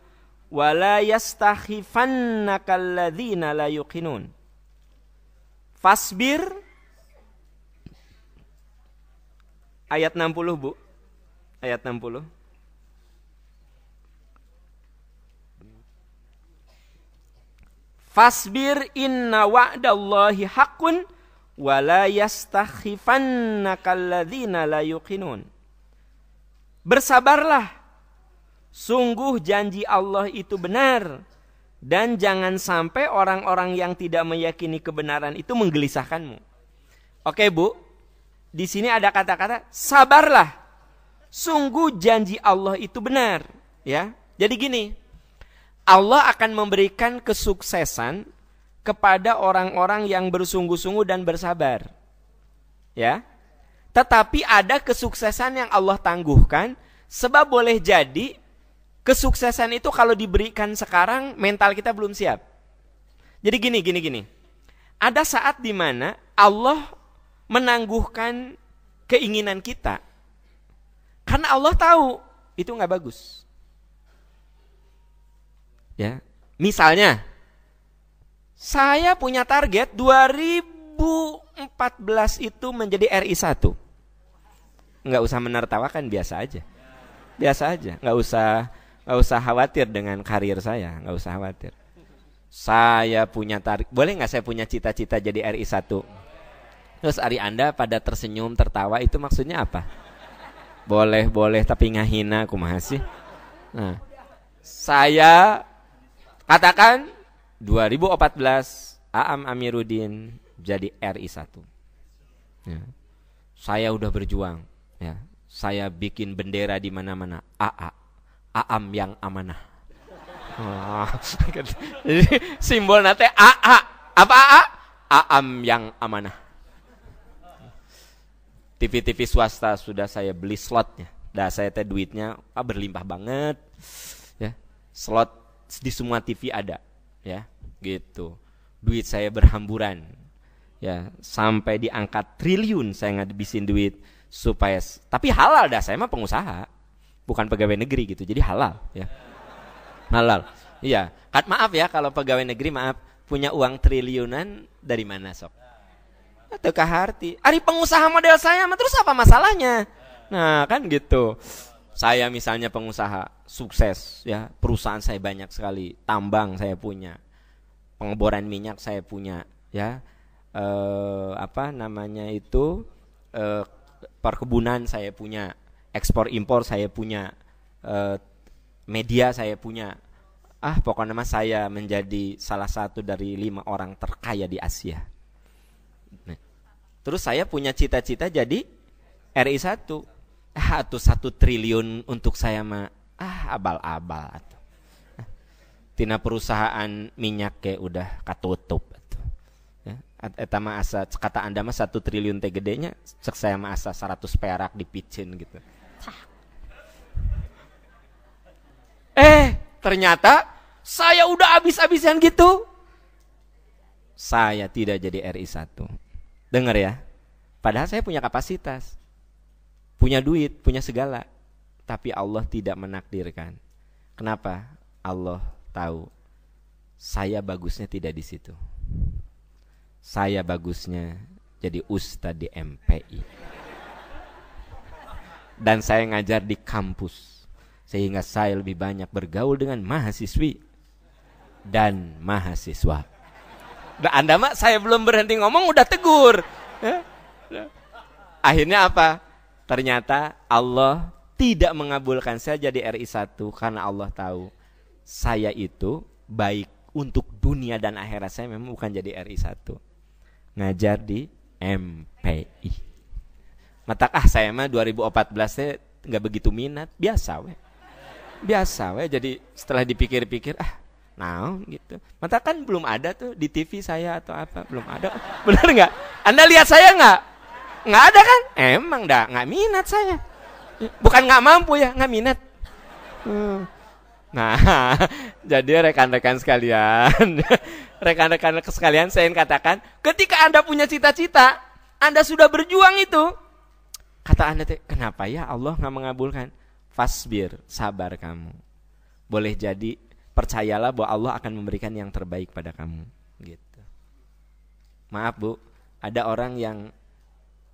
wa la yastakhifannakal ladzina la yuqinun. Fasbir ayat 60 Bu. Ayat 60. Fasbir inna wa'dallahi haqqun wa la yastakhifannakal ladzina la yuqinun. Bersabarlah, sungguh janji Allah itu benar, dan jangan sampai orang-orang yang tidak meyakini kebenaran itu menggelisahkanmu. Oke Bu, di sini ada kata-kata sabarlah, sungguh janji Allah itu benar, ya. Jadi gini, Allah akan memberikan kesuksesan kepada orang-orang yang bersungguh-sungguh dan bersabar. Ya. Tetapi ada kesuksesan yang Allah tangguhkan, sebab boleh jadi kesuksesan itu kalau diberikan sekarang mental kita belum siap. Jadi gini. Ada saat di mana Allah menangguhkan keinginan kita. Karena Allah tahu itu enggak bagus. Ya. Misalnya saya punya target 2014 itu menjadi RI 1. Enggak usah menertawakan, biasa aja. Enggak usah khawatir dengan karir saya, enggak usah khawatir. Saya punya target, boleh enggak saya punya cita-cita jadi RI 1? Terus Ari Anda pada tersenyum, tertawa, itu maksudnya apa? Boleh, tapi ngahina kumaha sih? Nah, saya katakan 2014 Aam Amiruddin jadi RI 1. Ya. Saya udah berjuang, ya. Saya bikin bendera di mana-mana. Aam yang amanah. Jadi simbol nate AA. Apa AA? Aam yang amanah. TV-TV swasta sudah saya beli slotnya. Dah saya teh duitnya berlimpah banget. Ya. Slot di semua TV ada, ya. Gitu. Duit saya berhamburan. Ya, sampai diangkat triliun saya ngabisin duit supaya tapi halal dah, saya mah pengusaha, bukan pegawai negeri gitu. Jadi halal ya. Halal. Iya, maaf ya kalau pegawai negeri maaf punya uang triliunan dari mana sok? Tekah harti. Ari pengusaha model saya mah terus apa masalahnya? Nah, kan gitu. Saya misalnya pengusaha sukses ya, perusahaan saya banyak sekali, tambang saya punya, pengeboran minyak saya punya, ya, perkebunan saya punya, ekspor impor saya punya, media saya punya. Pokoknya mas saya menjadi salah satu dari 5 orang terkaya di Asia. Nah, terus saya punya cita-cita jadi RI 1. Atuh 1 triliun untuk saya mah abal-abal atuh. Tina perusahaan minyak ke udah katutup atuh. Ya, eta mah asa kata Anda mah 1 triliun teh gedenya, cek saya mah asa 100 perak dipicin gitu. Ternyata saya udah habis-habisan gitu. Saya tidak jadi RI 1. Dengar ya. Padahal saya punya kapasitas, punya duit, punya segala. Tapi Allah tidak menakdirkan. Kenapa? Allah tahu saya bagusnya tidak di situ. Saya bagusnya jadi ustadz di MPI. Dan saya ngajar di kampus, sehingga saya lebih banyak bergaul dengan mahasiswi dan mahasiswa. Nah, Anda mah saya belum berhenti ngomong udah tegur. Akhirnya apa? Ternyata Allah tidak mengabulkan saya jadi RI 1 karena Allah tahu saya itu baik untuk dunia dan akhirat saya memang bukan jadi RI 1. Ngajar di MPI. Matak saya mah 2014 nggak begitu minat, biasa we. Jadi setelah dipikir-pikir gitu. Mata kan belum ada tuh di TV saya atau apa, belum ada. Benar nggak? Anda lihat saya nggak? Nggak ada kan? Emang nggak minat saya. Bukan nggak mampu ya, nggak minat. Nah, jadi rekan-rekan sekalian, saya ingin katakan, ketika Anda punya cita-cita, Anda sudah berjuang itu, kata Anda, kenapa ya Allah nggak mengabulkan? Fasbir, sabar kamu. Boleh jadi, percayalah bahwa Allah akan memberikan yang terbaik pada kamu. Gitu. Maaf Bu, ada orang yang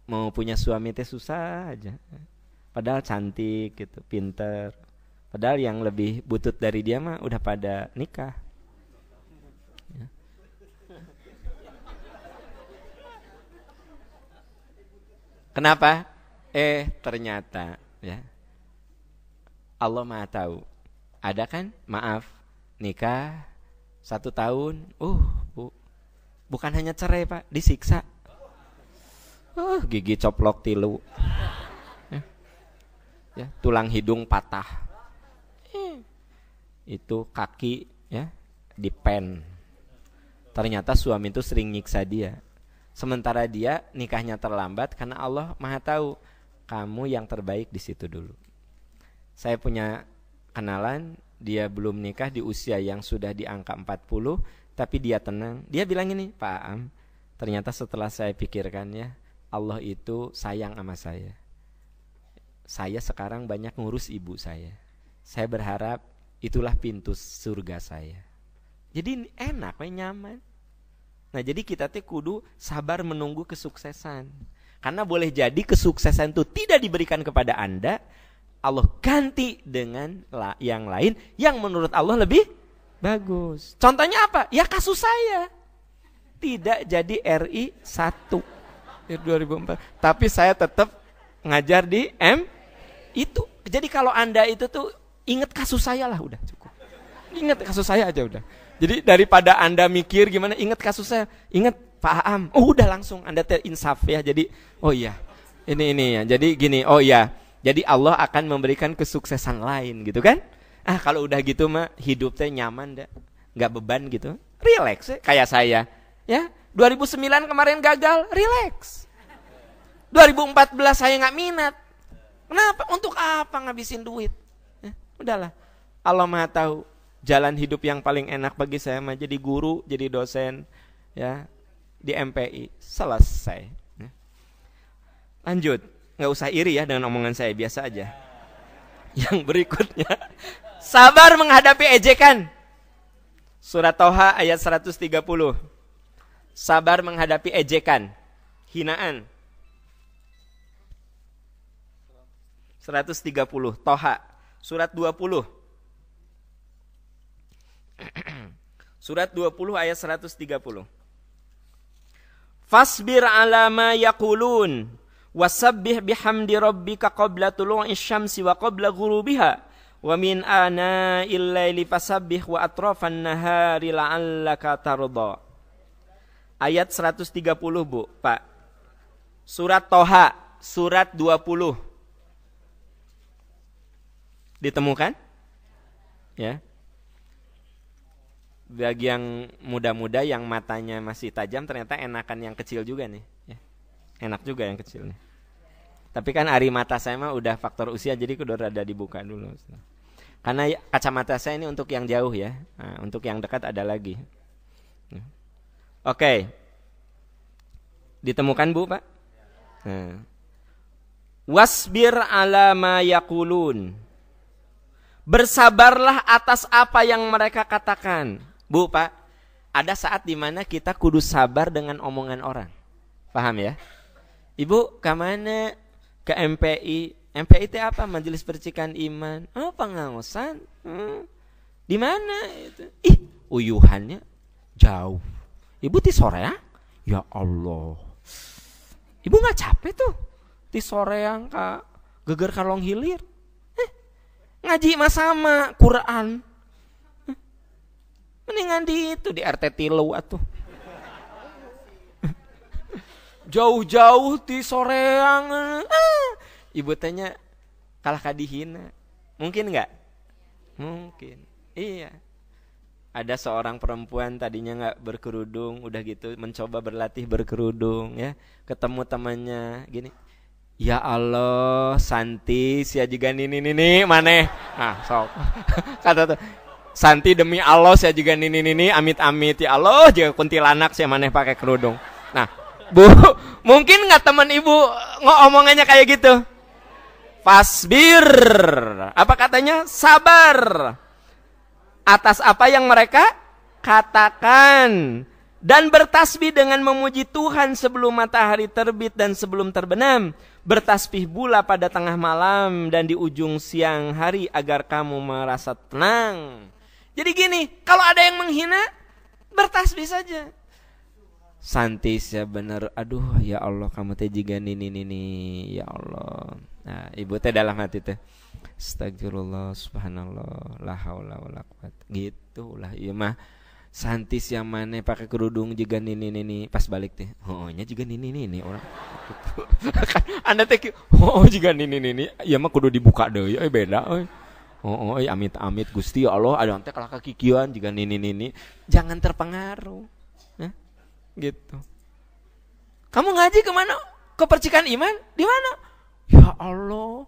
mau punya suami teh susah aja. Padahal cantik gitu, pinter. Padahal yang lebih butut dari dia mah udah pada nikah. Ya. Kenapa? Ternyata ya Allah Maha tahu. Ada kan? Maaf, nikah 1 tahun, Bu, bukan hanya cerai Pak, disiksa. Gigi coplok 3. Ya, tulang hidung patah. Itu kaki ya dipen. Ternyata suami itu sering nyiksa dia. Sementara dia nikahnya terlambat karena Allah Maha tahu kamu yang terbaik di situ dulu. Saya punya kenalan, dia belum nikah di usia yang sudah di angka 40, tapi dia tenang. Dia bilang ini, Pak Am, ternyata setelah saya pikirkan ya, Allah itu sayang sama saya. Saya sekarang banyak ngurus ibu saya. Saya berharap itulah pintu surga saya. Jadi enak, nyaman. Nah jadi kita kudu sabar menunggu kesuksesan. Karena boleh jadi kesuksesan itu tidak diberikan kepada Anda, Allah ganti dengan yang lain yang menurut Allah lebih bagus. Contohnya apa? Ya kasus saya. Tidak jadi RI 1 2004. Tapi saya tetap ngajar di itu. Jadi kalau Anda itu tuh ingat kasus saya lah, udah cukup. Ingat kasus saya aja udah. Jadi daripada Anda mikir gimana, ingat kasus saya. Ingat Pak Aam. Udah langsung Anda terinsaf ya. Jadi oh iya. Ini ya. Jadi gini, oh iya. Jadi Allah akan memberikan kesuksesan lain gitu kan? Kalau udah gitu mah hidupnya nyaman dah. Enggak beban gitu. Relax ya, kayak saya. Ya, 2009 kemarin gagal, relax. 2014 saya enggak minat. Kenapa? Untuk apa ngabisin duit? Udahlah. Allah Maha tahu jalan hidup yang paling enak bagi saya mah jadi guru, jadi dosen ya di MPI. Selesai. Lanjut. Nggak usah iri ya dengan omongan saya, biasa aja. Yang berikutnya, sabar menghadapi ejekan. Surat Toha ayat 130. Sabar menghadapi ejekan, hinaan. 130, Toha, surat 20. Surat 20 ayat 130. Fasbir ala ma yaqulun wasabbih bihamdi rabbika qabla tulu'is syamsi wa qabla ghurubiha wa min ana'il laili fasabbih wa atrafan nahari la'allaka tarda. Ayat 130 Bu, Pak. Surat Toha, surat 20. Ditemukan? Ya. Bagi yang muda-muda yang matanya masih tajam, ternyata enakan yang kecil juga nih. Ya. Enak juga yang kecil nih. Tapi kan ari mata saya mah udah faktor usia, jadi kudu rada dibuka dulu. Karena kacamata saya ini untuk yang jauh ya. Nah, untuk yang dekat ada lagi. Oke. Ditemukan Bu, Pak? Nah. Wasbir ala ma yaqulun. Bersabarlah atas apa yang mereka katakan. Bu, Pak, ada saat dimana kita kudu sabar dengan omongan orang. Paham ya? Ibu, ke mana? Ke MPI. MPI itu apa? Majelis Percikan Iman. Oh, pengawasan. Di mana itu? Ih, uyuhannya jauh. Ibu di Soreang? Ya Allah. Ibu nggak capek tuh di Soreang ka geger kalong hilir? Ngaji mah sama Quran. Mendingan di itu di RT Tilu atuh. Jauh-jauh di Soreang. Ibu tanya kalah kadihina. Mungkin enggak? Mungkin. Iya. Ada seorang perempuan tadinya enggak berkerudung, udah gitu mencoba berlatih berkerudung ya. Ketemu temannya gini. Ya Allah, Santi sia juga nini maneh. Nah, sok. Kata tuh, Santi demi Allah sia juga nini amit-amit ya Allah juga kuntilanak sia maneh pakai kerudung. Nah, Bu, mungkin enggak teman Ibu ngomongannya kayak gitu? Fasbir. Apa katanya? Sabar atas apa yang mereka katakan dan bertasbih dengan memuji Tuhan sebelum matahari terbit dan sebelum terbenam. Bertasbih pula pada tengah malam dan di ujung siang hari agar kamu merasa tenang. Jadi gini, kalau ada yang menghina, bertasbih saja. Santis ya bener, aduh ya Allah kamu teh jiga nini ya Allah. Nah, ibu teh dalam hati teh astagfirullah subhanallah la haula wala quwata. Gitulah ieu mah Santis yang mana pakai kerudung jiga nini pas balik teh. Oh nya jiga nini orang. Gitu. Kan Anda teh jiga nini ieu mah kudu dibuka deui beda euy. Amit-amit Gusti ya Allah ada teh kalah kakikieuan jiga nini. Jangan terpengaruh. Nah, gitu. Kamu ngaji kemana? Ke Percikan Iman? Di mana? Ya Allah,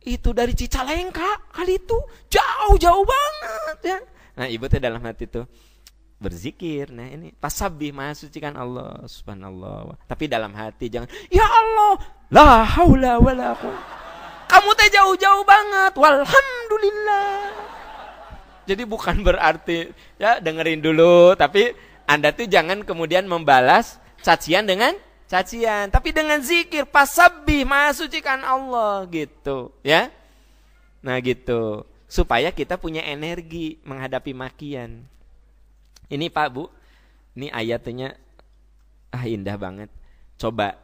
itu dari Cicalengka kali itu jauh banget ya. Nah ibu teh dalam hati tuh berzikir. Nah ini tasbih maha sucikan Allah subhanallah. Tapi dalam hati jangan ya Allah la haula wala quwwata. Kamu teh jauh-jauh banget. Walhamdulillah. Jadi bukan berarti ya dengerin dulu, tapi Anda tuh jangan kemudian membalas cacian dengan cacian, tapi dengan zikir, pasabbih maha sucikan Allah gitu, ya. Nah gitu, supaya kita punya energi menghadapi makian. Ini Pak Bu, ini ayatnya indah banget. Coba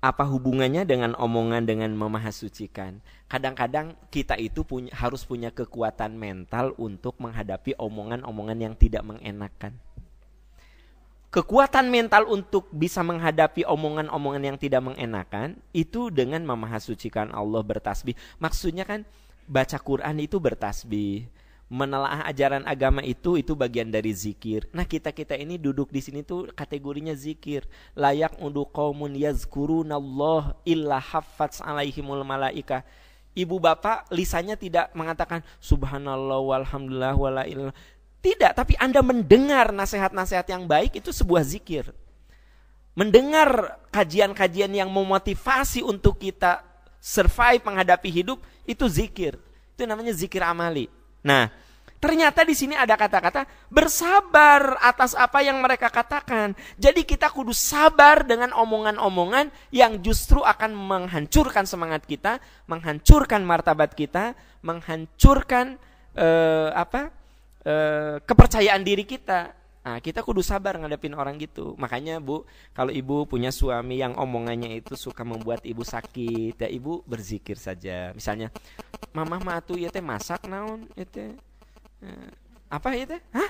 apa hubungannya dengan omongan dengan memahasucikan? Kadang-kadang kita itu harus punya kekuatan mental untuk menghadapi omongan-omongan yang tidak mengenakan. Kekuatan mental untuk bisa menghadapi omongan-omongan yang tidak mengenakan itu dengan memahasucikan Allah, bertasbih. Maksudnya kan baca Quran itu bertasbih, menelaah ajaran agama itu bagian dari zikir. Nah kita ini duduk di sini tuh kategorinya zikir. Layak untuk qaumun yazkurunallah illa haffaz alaihimul malaika. Ibu bapak lisannya tidak mengatakan subhanallah walhamdulillah wala ilallah. Tidak, tapi Anda mendengar nasihat-nasihat yang baik itu sebuah zikir. mendengar kajian-kajian yang memotivasi untuk kita survive menghadapi hidup, itu zikir. Itu namanya zikir amali. Nah, ternyata di sini ada kata-kata bersabar atas apa yang mereka katakan. Jadi kita kudu sabar dengan omongan-omongan yang justru akan menghancurkan semangat kita, menghancurkan martabat kita, menghancurkan kepercayaan diri kita. Nah, kita kudu sabar ngadepin orang gitu. Makanya Bu, kalau ibu punya suami yang omongannya itu suka membuat ibu sakit, ya ibu berzikir saja. Misalnya, mamah mah atuh ieu teh masak naon ieu teh. Apa ieu teh? Hah?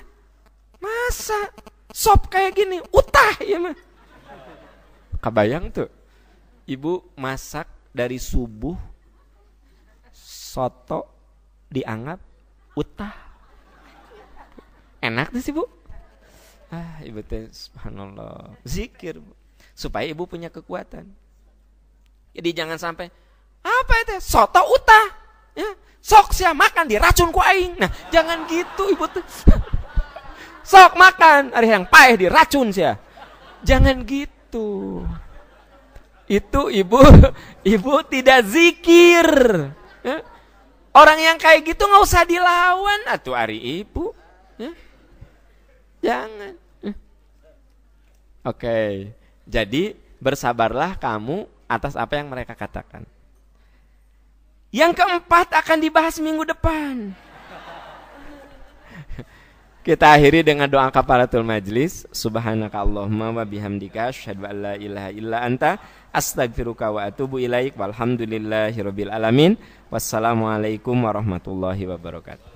Masak sop kayak gini, utah ya mah. Kebayang tuh. Ibu masak dari subuh, soto dianggap utah. Enak tuh sih Bu. Ibu teh subhanallah zikir Bu, supaya ibu punya kekuatan. Jadi jangan sampai apa itu soto utah ya, sok sia makan diracun ku aing. Nah jangan gitu ibu tuh. Sok makan ari yang paeh diracun sia. Jangan gitu. Itu ibu tidak zikir ya? Orang yang kayak gitu nggak usah dilawan atuh ari ibu ya? Jangan. Oke, jadi bersabarlah kamu atas apa yang mereka katakan. Yang keempat akan dibahas minggu depan. Kita akhiri dengan doa kafaratul majlis. Subhanakallahumma wa bihamdika asyhadu an la ilaha illa anta astaghfiruka wa atubu ilaik. Walhamdulillahirabbil alamin. Wassalamualaikum warahmatullahi wabarakatuh.